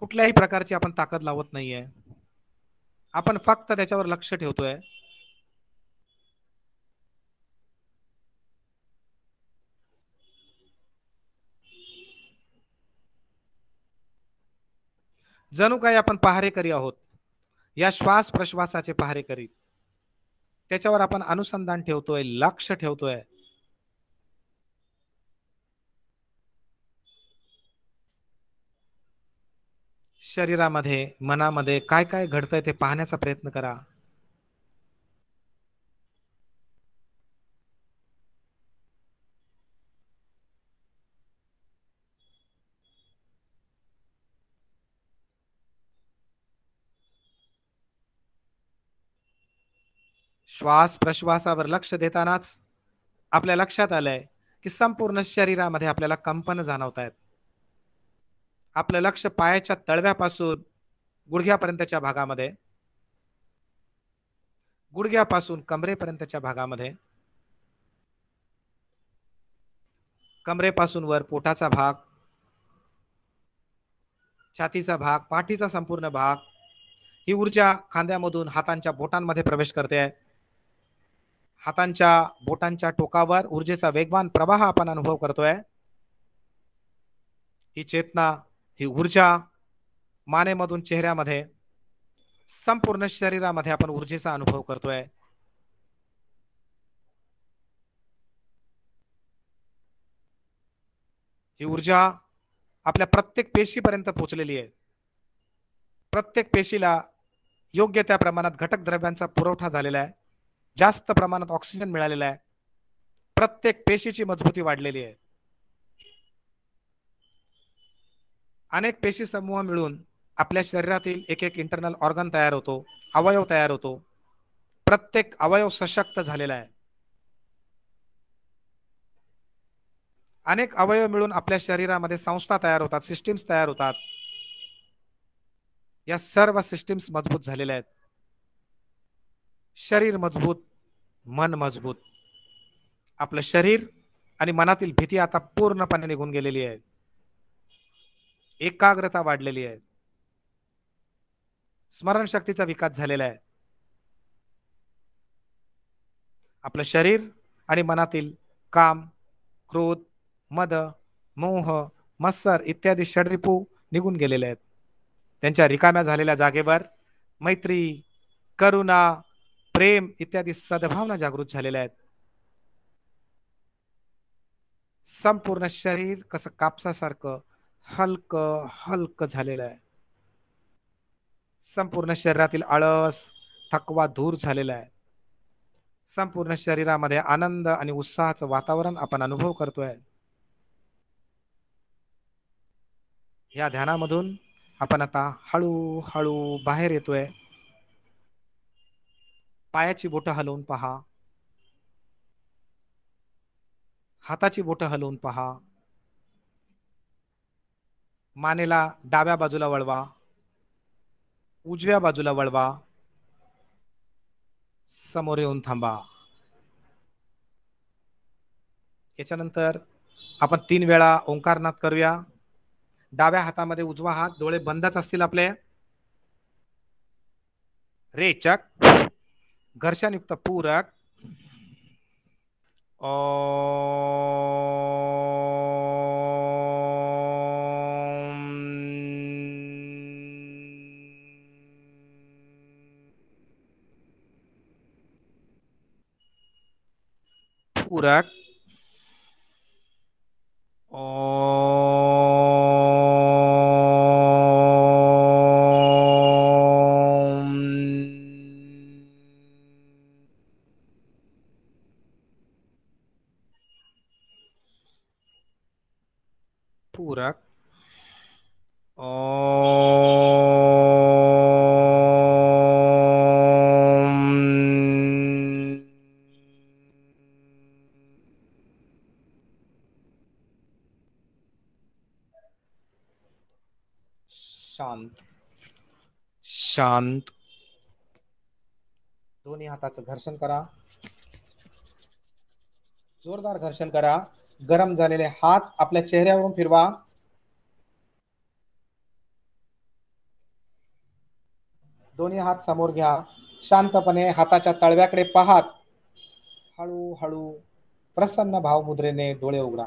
कुठल्याही प्रकारची आपण ताकद लावत नाहीये. आपण फक्त त्याच्यावर लक्ष ठेवतोय. जणू काही आपण पहारेकरी आहोत, या श्वास प्रश्वासाचे पहारेकरी. त्याच्यावर आपण अनुसंधान ठेवतोय, लक्ष ठेवतोय. शरीरामध्ये, मनामध्ये काय काय घडतंय ते पाहण्याचा प्रयत्न करा. श्वास प्रश्वासावर लक्ष देतानाच आपल्या लक्षात आलंय की संपूर्ण शरीरामध्ये आपल्याला कंपन जाणवत आहेत. आपलं लक्ष पायाच्या तळव्यापासून गुडघ्यापर्यंतच्या भागामध्ये, गुडघ्यापासून कमरेपर्यंतच्या भागामध्ये, कमरेपासून वर पोटाचा भाग, छातीचा भाग, पाठीचा संपूर्ण भाग. ही ऊर्जा खांद्यामधून हातांच्या बोटांमध्ये प्रवेश करते. हातांच्या बोटांच्या टोकावर ऊर्जेचा वेगवान प्रवाह आपण अनुभव करतोय. ही चेतना, ही ऊर्जा मानेमधून चेहऱ्यामध्ये, संपूर्ण शरीरामध्ये आपण ऊर्जेचा अनुभव करतोय. ही ऊर्जा आपल्या प्रत्येक पेशीपर्यंत पोहोचलेली आहे. प्रत्येक पेशीला योग्य त्या प्रमाणात घटक द्रव्यांचा पुरवठा झालेला आहे. जास्त प्रमाणात ऑक्सिजन मिळालेला आहे. प्रत्येक पेशीची मजबूती वाढलेली आहे. अनेक पेशी समूह मिळून आपल्या शरीरातील एक एक इंटरनल ऑर्गन तयार होतो, अवयव तयार होतो. प्रत्येक अवयव सशक्त झालेला आहे. अनेक अवयव मिळून आपल्या शरीरामध्ये संस्था तयार होतात, सिस्टीम्स तयार होतात. या सर्व सिस्टीम्स मजबूत झालेल्या आहेत. शरीर मजबूत, मन मजबूत. आपलं शरीर आणि मनातील भीती आता पूर्णपणे निघून गेलेली आहे. एकाग्रता वाढलेली आहे. स्मरणशक्तीचा विकास झालेला आहे. आपलं शरीर आणि मनातील काम, क्रोध, मद, मोह, मत्सर इत्यादी षड्रिपू निघून गेलेले आहेत. त्यांच्या रिकाम्या झालेल्या जागेवर मैत्री, करुणा, प्रेम इत्यादी सद्भावना जागृत झालेल्या आहेत. संपूर्ण शरीर कसं कापसासारखं हलकं हलकं झालेलं आहे. संपूर्ण शरीरातील आळस, थकवा दूर झालेला आहे. संपूर्ण शरीरामध्ये आनंद आणि उत्साहाचं वातावरण आपण अनुभव करतोय. या ध्यानामधून आपण आता हळूहळू बाहेर येतोय. पायाची बोटं हलवून पहा, हाताची बोटं हलवून पहा. मानेला डाव्या बाजूला वळवा, उजव्या बाजूला वळवा. समोर येऊन थांबा. याच्यानंतर आपण 3 वेळा ओंकारनाद करूया. डाव्या हातामध्ये उजवा हात, डोळे बंदच असतील आपले. रेचक, घर्षणयुक्त पूरक. पूरक. पूरक. शांत शांत. दोन्ही हाताचं घर्षण करा, जोरदार घर्षण करा. गरम झालेले हात आपल्या चेहऱ्यावरून फिरवा. दोन्ही दोन्ही हात समोर घ्या. शांतपणे हाताच्या तळव्याकडे पाहात हळूहळू प्रसन्न भावमुद्रेने डोळे उघडा.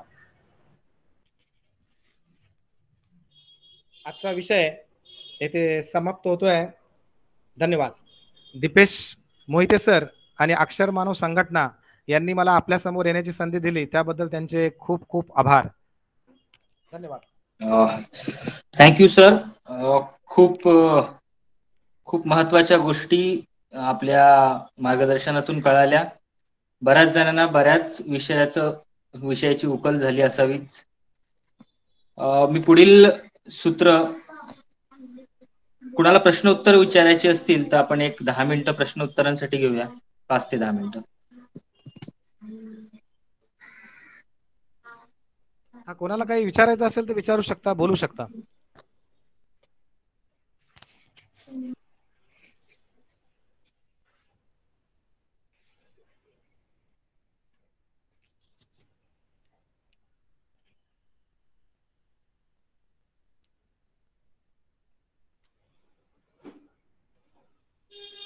आजचा विषय येथे समाप्त होतोय. धन्यवाद. दीपेश मोहिते सर आणि अक्षर मानव संघटना यांनी मला आपल्या समोर येण्याची संधी दिली, त्याबद्दल त्यांचे खूप खूप आभार. धन्यवाद. Thank you sir. खूप खूप महत्वाच्या गोष्टी आपल्या मार्गदर्शनातून कळाल्या. बऱ्याच जणांना बऱ्याच विषयाची उकल झाली असावीच. मी पुढील सूत्र, कुणाला प्रश्नोत्तर विचारायचे असतील तर आपण एक 10 मिनिटं प्रश्नोत्तरांसाठी घेऊया. 5 ते 10 मिनिटं. हा, कोणाला काही विचारायचं असेल तर विचारू शकता, बोलू शकता.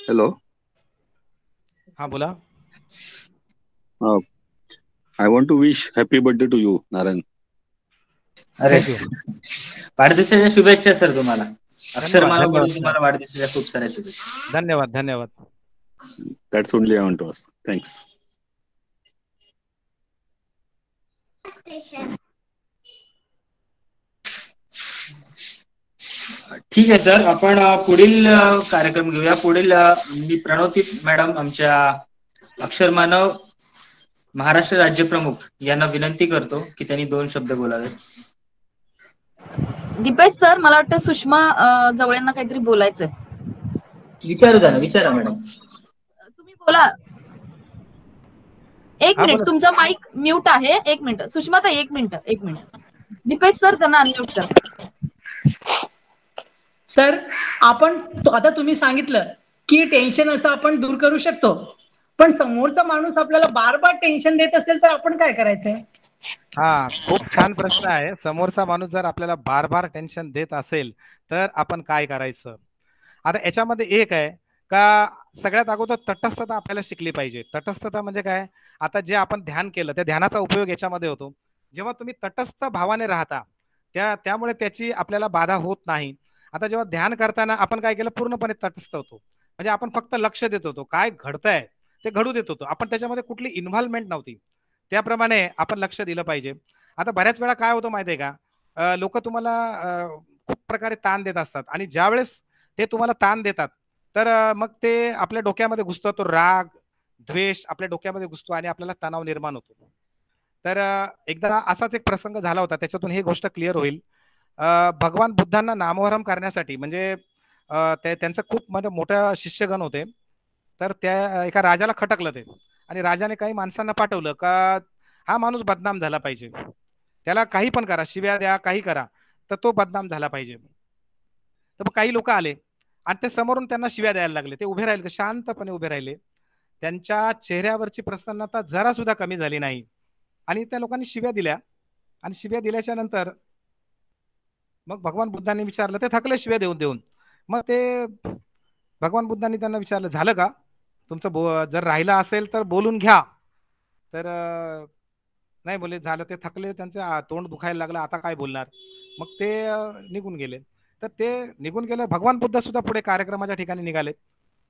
Hello. हा, बोला. I want to wish happy birthday to you, Naran. अरे, थँक्यू. वाढदिवसाच्या शुभेच्छा सर तुम्हाला. अक्षर धन्यवाद, मानवकडून धन्यवाद तुम्हाला सर. वाढदिवसाच्या खूप साऱ्या शुभेच्छा. धन्यवाद, धन्यवाद. That's only I want to ask. Thanks. ठीक आहे सर, आपण पुढील कार्यक्रम घेऊया. पुढील मी प्रणवती मॅडम, आमच्या अक्षर मानव महाराष्ट्र राज्य प्रमुख यांना विनंती करतो की त्यांनी 2 शब्द बोलावे. दीपेश सर, मला वाटतं सुषमा जवळेंना काहीतरी बोलायचंय. विचारा मॅडम. तुम्ही बोला. एक हा, मिनिट, बोला. तुमचा माईक म्यूट आहे. 1 मिनिट सुषमा ताई, 1 मिनिट. दीपेश सर, त्यांना अनम्यूट करा. सर, आपण आता तुम्ही सांगितलं की टेन्शन असं आपण दूर करू शकतो, पण समोरचा माणूस आपल्याला बार बार टेन्शन देत असेल तर आपण काय करायचंय? हा, खूप छान प्रश्न आहे. समोरचा माणूस जर आपल्याला बार बार टेन्शन देत असेल तर आपण काय करायचं? आता याच्यामध्ये एक आहे का, सगळ्यात अगोदर तटस्थता आपल्याला शिकली पाहिजे. तटस्थता म्हणजे काय? आता जे आपण ध्यान केलं त्या ध्यानाचा उपयोग याच्यामध्ये होतो. जेव्हा तुम्ही तटस्थ भावाने राहता त्यामुळे त्याची आपल्याला बाधा होत नाही. आता जेव्हा ध्यान करताना आपण काय केलं, पूर्णपणे तटस्थ होतो. म्हणजे आपण फक्त लक्ष देत होतो, काय घडतंय ते घडू देत होतो. आपण त्याच्यामध्ये कुठली इन्व्हॉल्वमेंट नव्हती. त्याप्रमाणे आपण लक्ष दिलं पाहिजे. आता बऱ्याच वेळा काय होतं माहितीये का, लोक तुम्हाला खूप प्रकारे ताण देत असतात आणि ज्यावेळेस ते तुम्हाला ताण देतात तर मग ते आपल्या डोक्यामध्ये घुसतो. तो राग, द्वेष आपल्या डोक्यामध्ये घुसतो आणि आपल्याला तणाव निर्माण होतो. तर एकदा असाच एक प्रसंग झाला होता, त्याच्यातून ही गोष्ट क्लिअर होईल. भगवान बुद्धांना नामोहरम करण्यासाठी, म्हणजे त्यांचं खूप मोठं शिष्यगण होते. तर त्या एका राजाला खटकलं ते, आणि राजाने काही माणसांना पाठवलं का हा माणूस बदनाम झाला पाहिजे, त्याला काही पण करा, शिव्या द्या, काही करा, तर तो बदनाम झाला पाहिजे. तर मग काही लोक आले आणि ते समोरून त्यांना शिव्या द्यायला लागले. ते उभे राहिले, शांतपणे उभे राहिले. त्यांच्या चेहऱ्यावरची प्रसन्नता जरा सुद्धा कमी झाली नाही आणि त्या लोकांनी शिव्या दिल्या. आणि शिव्या दिल्याच्या नंतर मग भगवान बुद्धांनी विचारलं, ते थकले शिव्या देऊन देऊन. मग ते भगवान बुद्धांनी त्यांना विचारलं, झालं का तुमचं? जर राहिला असेल तर बोलून घ्या. तर नाही बोले, झालं. ते थकले, त्यांचं तोंड दुखायला लागलं, आता काय बोलणार. मग ते निघून गेले. तर ते निघून गेले. भगवान बुद्ध सुद्धा पुढे कार्यक्रमाच्या ठिकाणी निघाले.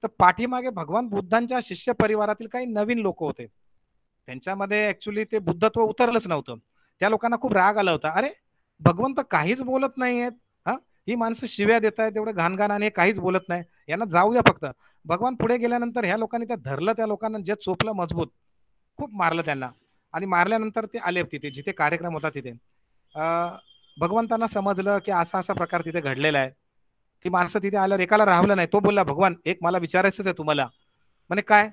तर पाठीमागे भगवान बुद्धांच्या शिष्य परिवारातील काही नवीन लोक होते. त्यांच्यामध्ये ऍक्च्युली ते बुद्धत्व उतरलंच नव्हतं. त्या लोकांना खूप राग आला होता. अरे, भगवंत काहीच बोलत नाहीयेत, हा, ही माणसं शिव्या देत आहेत एवढे घाणघाण आणि काहीच बोलत नाही, यांना जाऊ द्या फक्त. भगवान पुढे गेल्यानंतर ह्या लोकांनी त्या धरलं, त्या लोकांना जे चोपलं मजबूत, खूप मारलं त्यांना. आणि मारल्यानंतर ते आले तिथे जिथे कार्यक्रम होता तिथे. भगवंतांना समजलं की असा असा प्रकार तिथे घडलेला आहे. ती माणसं तिथे आल्यावर एकाला राहवलं नाही. तो बोलला, भगवान एक मला विचारायचंच आहे तुम्हाला. म्हणे काय?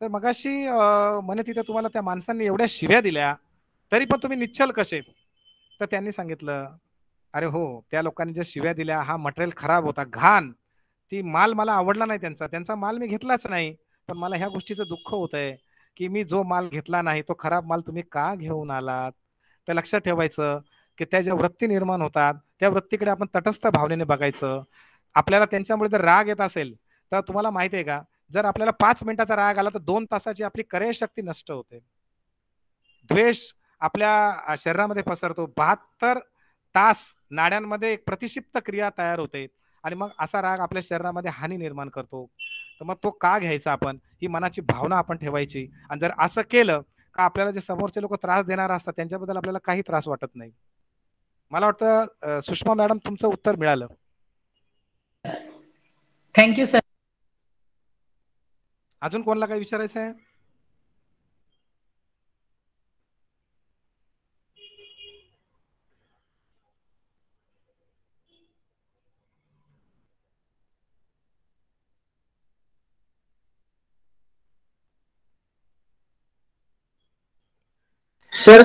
तर मगाशी म्हणे तिथे तुम्हाला त्या माणसांनी एवढ्या शिव्या दिल्या तरी पण तुम्ही निश्चल कसे? तर त्यांनी सांगितलं, अरे हो, त्या लोकांनी ज्या शिव्या दिल्या, हा मटेरियल खराब होता, घाण, ती माल मला आवडला नाही, त्यांचा माल मी घेतलाच नाही. पण मला ह्या गोष्टीचं दुःख होत आहे की मी जो माल घेतला नाही तो खराब माल तुम्ही का घेऊन आलात. तर लक्षात ठेवायचं की त्या ज्या वृत्ती निर्माण होतात त्या वृत्तीकडे आपण तटस्थ भावनेने बघायचं. आपल्याला त्यांच्यामुळे जर राग येत असेल तर तुम्हाला माहिती आहे का, जर आपल्याला 5 मिनिटाचा राग आला तर 2 तासाची आपली क्रयशक्ती नष्ट होते. द्वेष आपल्या शरीरामध्ये पसरतो. 72 तास नाड्यांमध्ये एक प्रतिक्षिप्त क्रिया तयार होते आणि मग असा राग आपल्या शरीरामध्ये हानी निर्माण करतो. तर मग तो का घ्यायचा आपण, ही मनाची भावना आपण ठेवायची. आणि जर असं केलं का आपल्याला जे समोरचे लोक त्रास देणार असतात त्यांच्याबद्दल आपल्याला काही त्रास वाटत नाही. मला वाटतं सुषमा मॅडम तुमचं उत्तर मिळालं. Thank you sir. अजून कोणाला काही विचारायचं आहे? सर,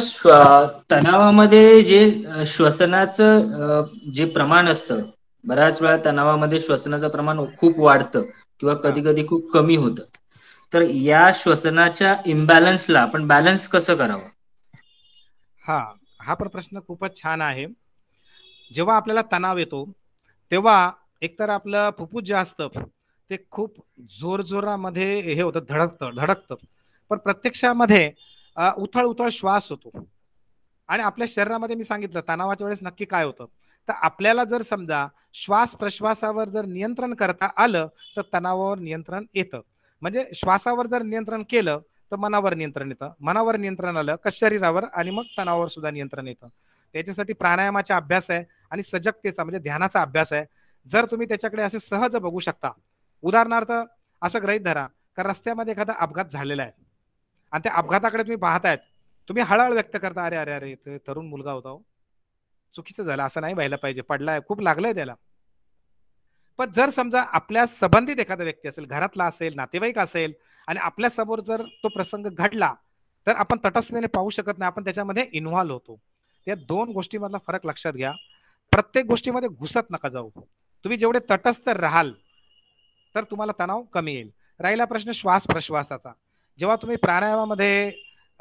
तणावामध्ये जे श्वसनाचं जे प्रमाण असतं, बऱ्याच वेळा तणावामध्ये श्वसनाचं प्रमाण खूप वाढतं किंवा कधी कधी खूप कमी होतं. तर या श्वसनाच्या इम्बॅलन्सला आपण बॅलन्स कसं करावं? हा पण प्रश्न खूपच छान आहे. जेव्हा आपल्याला तणाव येतो तेव्हा एकतर आपलं फुफ्फुस जे असतं ते खूप जोरजोरामध्ये हे होतं, धडकतं. पण प्रत्यक्षामध्ये उथळ श्वास होतो. आणि आपल्या शरीरामध्ये मी सांगितलं तणावाच्या वेळेस नक्की काय होतं. तर आपल्याला जर समजा श्वास प्रश्वासावर जर नियंत्रण करता आलं तर तणावावर नियंत्रण येतं. म्हणजे श्वासावर जर नियंत्रण केलं तर मनावर नियंत्रण येतं. मनावर नियंत्रण आलं का शरीरावर आणि मग तणावावर सुद्धा नियंत्रण येतं. त्याच्यासाठी प्राणायामाचा अभ्यास आहे आणि सजगतेचा म्हणजे ध्यानाचा अभ्यास आहे. जर तुम्ही त्याच्याकडे असे सहज बघू शकता, उदाहरणार्थ असं गृहीत धरा का रस्त्यामध्ये एखादा अपघात झालेला आहे आणि त्या अपघाताकडे तुम्ही पाहतायत, तुम्ही हळहळ व्यक्त करता, अरे अरे अरे ते तरुण मुलगा होता हो, चुकीचं झालं, असं नाही व्हायला पाहिजे, पडलाय, खूप लागलंय त्याला. पण जर समजा आपल्या संबंधित एखादा व्यक्ती असेल, घरातला असेल, नातेवाईक असेल आणि आपल्या समोर जर तो प्रसंग घडला तर आपण तटस्थतेने पाहू शकत नाही, आपण त्याच्यामध्ये इन्व्हॉल्व होतो. या 2 गोष्टीमधला फरक लक्षात घ्या. प्रत्येक गोष्टीमध्ये घुसत नका जाऊ. तुम्ही जेवढे तटस्थ राहाल तर तुम्हाला तणाव कमी येईल. राहिला प्रश्न श्वास प्रश्वासाचा. जेव्हा तुम्ही प्राणायामामध्ये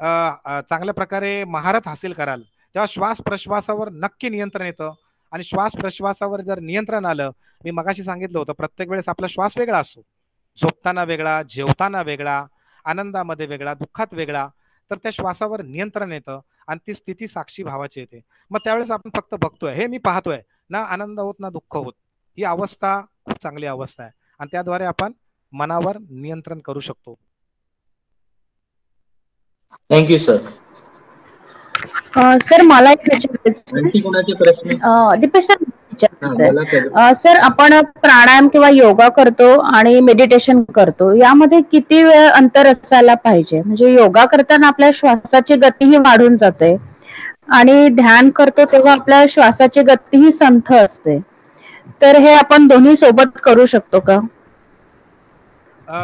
चांगल्या प्रकारे महारत हासिल कराल तेव्हा श्वास प्रश्वासावर नक्की नियंत्रण येतं. आणि श्वास प्रश्वासावर जर नियंत्रण आलं, मी मगाशी सांगितलं होतं प्रत्येक वेळेस आपला श्वास वेगळा असतो. झोपताना वेगळा, जेवताना वेगळा, आनंदामध्ये वेगळा, दुःखात वेगळा. तर त्या श्वासावर नियंत्रण येतं आणि ती स्थिती साक्षी भावाची येते. मग त्यावेळेस आपण फक्त बघतोय, हे मी पाहतोय, ना आनंद होत ना दुःख होत. ही अवस्था खूप चांगली अवस्था आहे आणि त्याद्वारे आपण मनावर नियंत्रण करू शकतो. Thank you sir. सर मला एक विचारायचं, आणखी कोणाचे प्रश्न? दीपेश सर, आपण प्राणायाम किंवा योगा करतो आणि मेडिटेशन करतो, यामध्ये किती वेळ अंतर असायला पाहिजे? म्हणजे योगा करताना आपल्या श्वासाची गतीही वाढून जाते आणि ध्यान करतो तेव्हा आपल्या श्वासाची गतीही संथ असते. तर हे आपण दोन्ही सोबत करू शकतो का?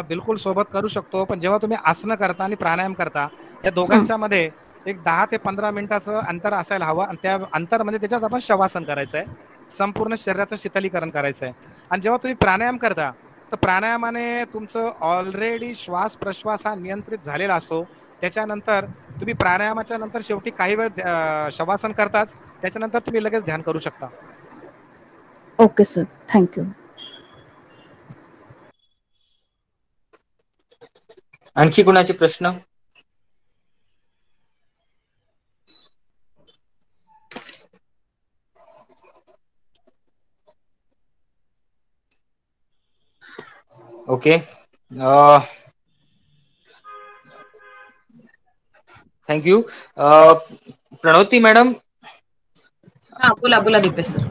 बिलकुल सोबत करू शकतो. पण जेव्हा तुम्ही आसनं करता आणि प्राणायाम करता या दोघांच्या मध्ये एक 10 ते 15 मिनिटाचं अंतर असायला हवं. आणि त्या अंतरमध्ये त्याच्यात आपण शवासन करायचं आहे, संपूर्ण शरीराचं शीतलीकरण करायचं आहे. आणि जेव्हा तुम्ही प्राणायाम करता तर प्राणायामाने तुमचं ऑलरेडी श्वास प्रश्वास हा नियंत्रित झालेला असतो. त्याच्यानंतर तुम्ही प्राणायामाच्या नंतर शेवटी काही वेळ शवासन करताच, त्याच्यानंतर तुम्ही लगेच ध्यान करू शकता. Okay sir, thank you. आणखी कोणाचे प्रश्न? Okay, thank you. प्रणवती मॅडम. बोला बोला दीपेश सर.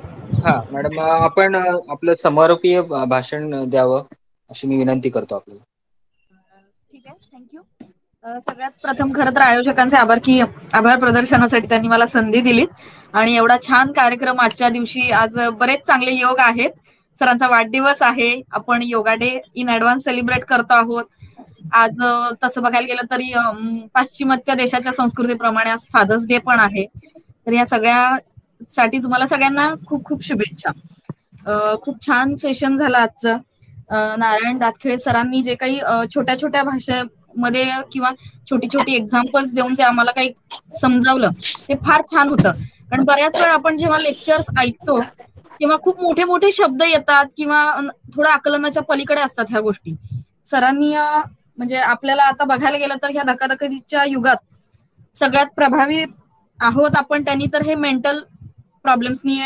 मॅडम, आपण आपलं समारोपीय भाषण द्यावं अशी मी विनंती करतो आपल्याला. ठीक आहे, थँक्यू. सगळ्यात प्रथम खरं तर आयोजकांचे आभार की आभार प्रदर्शनासाठी त्यांनी मला संधी दिली आणि एवढा छान कार्यक्रम आजच्या दिवशी. आज बरेच चांगले योग आहेत. सरांचा वाढदिवस आहे, आपण yoga day in advance celebrate करतो आहोत आज. तसं बघायला गेलं तरी पाश्चिमात्य देशाच्या संस्कृतीप्रमाणे आज फादर्स डे पण आहे. तर या सगळ्यासाठी तुम्हाला सगळ्यांना खूप खूप शुभेच्छा. खूप छान सेशन झालं आजचं. नारायण दातखिळे सरांनी जे काही छोट्या छोट्या भाषेमध्ये किंवा छोटी छोटी एक्झाम्पल्स देऊन जे आम्हाला काही समजावलं ते फार छान होतं. कारण बऱ्याच वेळा आपण जेव्हा लेक्चर्स ऐकतो किंवा खूप मोठे मोठे शब्द येतात किंवा थोडं आकलनाच्या पलीकडे असतात ह्या गोष्टी. सरांनी म्हणजे आपल्याला आता बघायला गेलं तर ह्या धकाधकीच्या युगात सगळ्यात प्रभावित आहोत आपण त्यांनी, तर हे मेंटल प्रॉब्लेम्सनी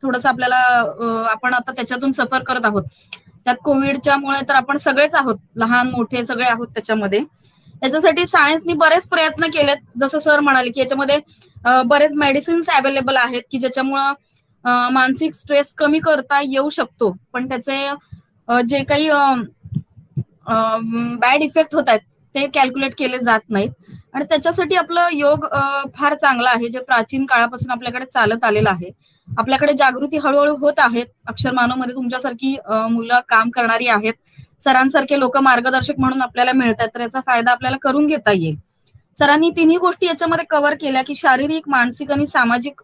थोडंसं आपल्याला आपण आता त्याच्यातून सफर करत आहोत. त्यात कोविडच्या मुळे तर आपण सगळेच आहोत, लहान मोठे सगळे आहोत त्याच्यामध्ये. याच्यासाठी सायन्सनी बरेच प्रयत्न केलेत, जसं सर म्हणाले की याच्यामध्ये बरेच मेडिसिन्स अवेलेबल आहेत की ज्याच्यामुळं मानसिक स्ट्रेस कमी करता येऊ शकतो, पण त्याचे जे काही बॅड इफेक्ट होत आहेत ते कॅल्क्युलेट केले जात नाहीत. आणि त्याच्यासाठी आपलं योग फार चांगला आहे, जे प्राचीन काळापासून आपल्याकडे चालत आलेलं आहे. आपल्याकडे जागृती हळूहळू होत आहेत. अक्षर मानवमध्ये तुमच्यासारखी मुलं काम करणारी आहेत, सरांसारखे लोक मार्गदर्शक म्हणून आपल्याला मिळतात, तर याचा फायदा आपल्याला करून घेता येईल. सरांनी तिन्ही गोष्टी याच्यामध्ये कव्हर केल्या की शारीरिक, मानसिक आणि सामाजिक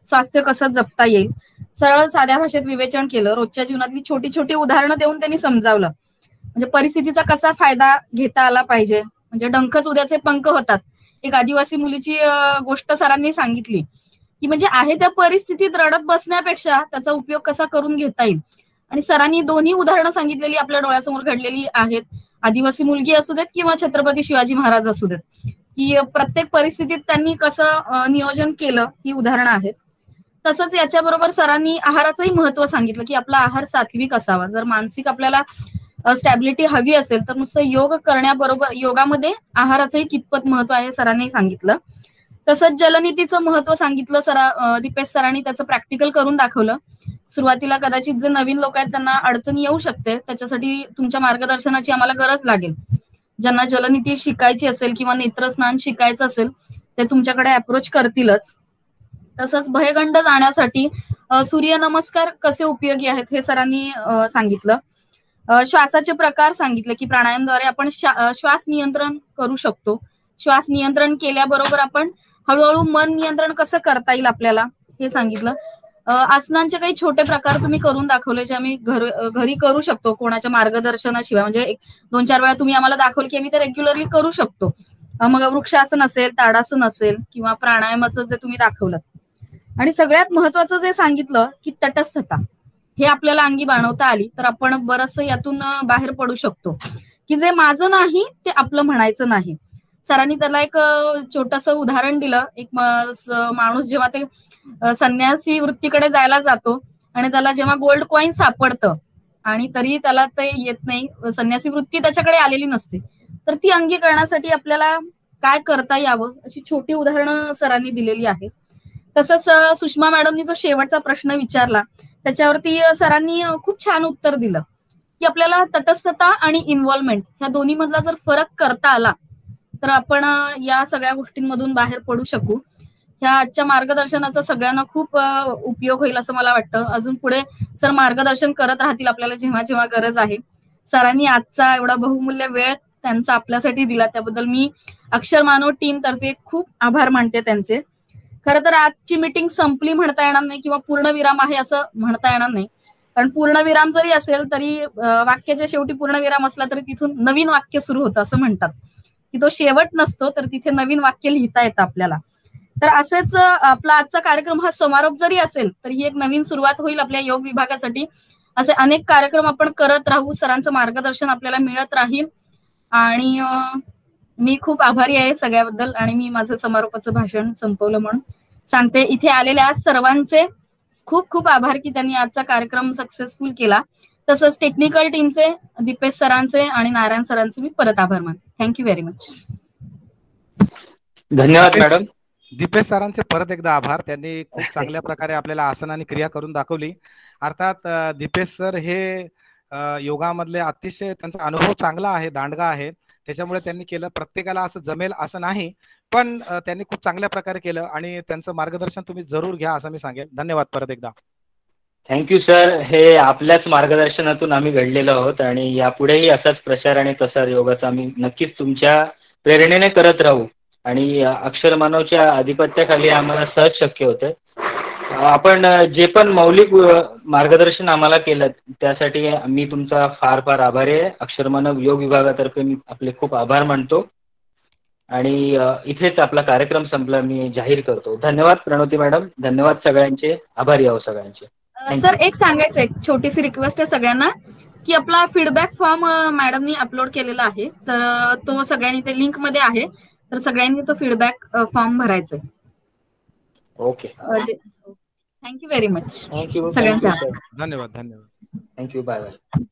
स्वास्थ्य कसं जपता येईल. सरळ साध्या भाषेत विवेचन केलं, रोजच्या जीवनातली छोटी छोटी उदाहरणं देऊन त्यांनी समजावलं. म्हणजे परिस्थितीचा कसा फायदा घेता आला पाहिजे, म्हणजे डंखच उद्याचे पंख होतात. एक आदिवासी मुलीची गोष्ट सरांनी सांगितली की म्हणजे आहे त्या परिस्थितीत रडत बसण्यापेक्षा त्याचा उपयोग कसा करून घेता येईल. आणि सरांनी दोन्ही उदाहरणं सांगितलेली आपल्या डोळ्यासमोर घडलेली आहेत, आदिवासी मुलगी असू देत किंवा छत्रपती शिवाजी महाराज असू देत, की प्रत्येक परिस्थितीत त्यांनी कसं नियोजन केलं ही उदाहरणं आहेत. तसंच याच्याबरोबर सरांनी आहाराचंही महत्व सांगितलं की आपला आहार सात्विक असावा. जर मानसिक आपल्याला स्टॅबिलिटी हवी असेल तर नुसतं योग करण्याबरोबर योगामध्ये आहाराचंही कितपत महत्व आहे सरांनी सांगितलं. तसंच जलनीतीचं महत्व सांगितलं दीपेश सरांनी, त्याचं प्रॅक्टिकल करून दाखवलं. सुरुवातीला कदाचित जे नवीन लोक आहेत त्यांना अडचणी येऊ शकते, त्याच्यासाठी तुमच्या मार्गदर्शनाची आम्हाला गरज लागेल. ज्यांना जलनीती शिकायची असेल किंवा नेत्रस्नान शिकायचं असेल ते तुमच्याकडे अप्रोच करतीलच. तसंच भयगंड जाण्यासाठी सूर्यनमस्कार कसे उपयोगी आहेत हे सरांनी सांगितलं. श्वासाचे प्रकार सांगितले की प्राणायामद्वारे आपण श्वास नियंत्रण करू शकतो. श्वास नियंत्रण केल्याबरोबर आपण हळूहळू मन नियंत्रण कसं करता येईल आपल्याला हे सांगितलं. आसनांचे काही छोटे प्रकार तुम्ही करून दाखवले जे आम्ही घरी करू शकतो कोणाच्या मार्गदर्शनाशिवाय. म्हणजे 2-4 वेळा तुम्ही आम्हाला दाखवले की आम्ही ते रेग्युलरली करू शकतो. मग वृक्षासन असेल, ताडासन असेल किंवा प्राणायामाचं जे तुम्ही दाखवलं. आणि सगळ्यात महत्वाचं जे सांगितलं की तटस्थता हे आपल्याला अंगी बाणवता आली तर आपण बरंचसं यातून बाहेर पडू शकतो. की जे माझं नाही ते आपलं म्हणायचं नाही. सरांनी त्याला एक छोटंसं उदाहरण दिलं. एक माणूस जेव्हा ते संन्यासी वृत्तीकडे जायला जातो आणि त्याला जेव्हा गोल्ड कॉईन सापडतं आणि तरी त्याला ते येत नाही, संन्यासी वृत्ती त्याच्याकडे आलेली नसते, तर ती अंगी करण्यासाठी आपल्याला काय करता यावं अशी छोटी उदाहरणं सरांनी दिलेली आहेत. तसंच सुषमा मॅडमनी जो शेवटचा प्रश्न विचारला त्याच्यावरती सरांनी खूप छान उत्तर दिलं की आपल्याला तटस्थता आणि इन्व्हॉल्वमेंट ह्या दोन्ही मधला जर फरक करता आला तर आपण या सगळ्या गोष्टींमधून बाहेर पडू शकू. ह्या आजच्या मार्गदर्शनाचा सगळ्यांना खूप उपयोग होईल असं मला वाटतं. अजून पुढे सर मार्गदर्शन करत राहतील आपल्याला जेव्हा जेव्हा गरज आहे. सरांनी आजचा एवढा बहुमूल्य वेळ त्यांचा आपल्यासाठी दिला त्याबद्दल मी अक्षर मानव टीम तर्फे खूप आभार मानते त्यांचे. खरं तर आजची मीटिंग संपली म्हणता येणार नाही किंवा पूर्णविराम आहे असं म्हणता येणार नाही, कारण पूर्णविराम जरी असेल तरी वाक्याच्या शेवटी पूर्णविराम असला तरी तिथून नवीन वाक्य सुरू होतं असं म्हणतात की तो शेवट नसतो, तर तिथे नवीन वाक्य लिहिता येतं आपल्याला. तर असेच आपला आजचा कार्यक्रम हा समारोप जरी असेल तर ही एक नवीन सुरुवात होईल आपल्या योग विभागासाठी. असे अनेक कार्यक्रम आपण करत राहू, सरांचं मार्गदर्शन आपल्याला मिळत राहील आणि मी खूप आभारी आहे सगळ्याबद्दल. आणि मी माझं समारोपाचं भाषण संपवलं म्हणून सांगते. इथे आलेल्या सर्वांचे खूप खूप आभार की त्यांनी आजचा कार्यक्रम सक्सेसफुल केला. तसंच टेक्निकल टीमचे दीपेश सरांचे आणि नारायण सरांचे मी परत आभार मानते. Thank you very much. धन्यवाद मॅडम. दीपेश सरांचे परत एकदा आभार. त्यांनी खूप चांगल्या प्रकारे आपल्याला आसन आणि क्रिया करून दाखवली. अर्थात दीपेश सर हे योगामधले अतिशय त्यांचा अनुभव चांगला आहे, दांडगा आहे, त्याच्यामुळे त्यांनी केलं. प्रत्येकाला असं जमेल असं नाही, पण त्यांनी खूप चांगल्या प्रकारे केलं आणि त्यांचं मार्गदर्शन तुम्ही जरूर घ्या असं मी सांगेल. धन्यवाद परत एकदा. Thank you sir. हे आपल्याच मार्गदर्शनातून आम्ही घडलेलो आहोत आणि यापुढेही असाच प्रचार आणि प्रसार योगाचा आम्ही नक्कीच तुमच्या प्रेरणेने करत राहू. आणि अक्षर मानवच्या आधिपत्याखाली आम्हाला सहज शक्य होतं. आपण जे पण मौलिक मार्गदर्शन आम्हाला केलं त्यासाठी मी तुमचा फार फार आभारी आहे. अक्षर मानव योग विभागातर्फे मी आपले खूप आभार मानतो आणि इथेच आपला कार्यक्रम संपला मी जाहीर करतो. धन्यवाद प्रणोती मॅडम. धन्यवाद सगळ्यांचे. आभारी आहो सगळ्यांचे. सर एक सांगायचं, एक छोटीशी रिक्वेस्ट आहे सगळ्यांना की आपला फीडबॅक फॉर्म मॅडमनी अपलोड केलेला आहे, तर तो सगळ्यांनी ते लिंक मध्ये आहे, तर सगळ्यांनी तो फीडबॅक फॉर्म भरायचा आहे. Okay, thank you very much thank you सगळ्यांचा. धन्यवाद. Thank you, bye bye.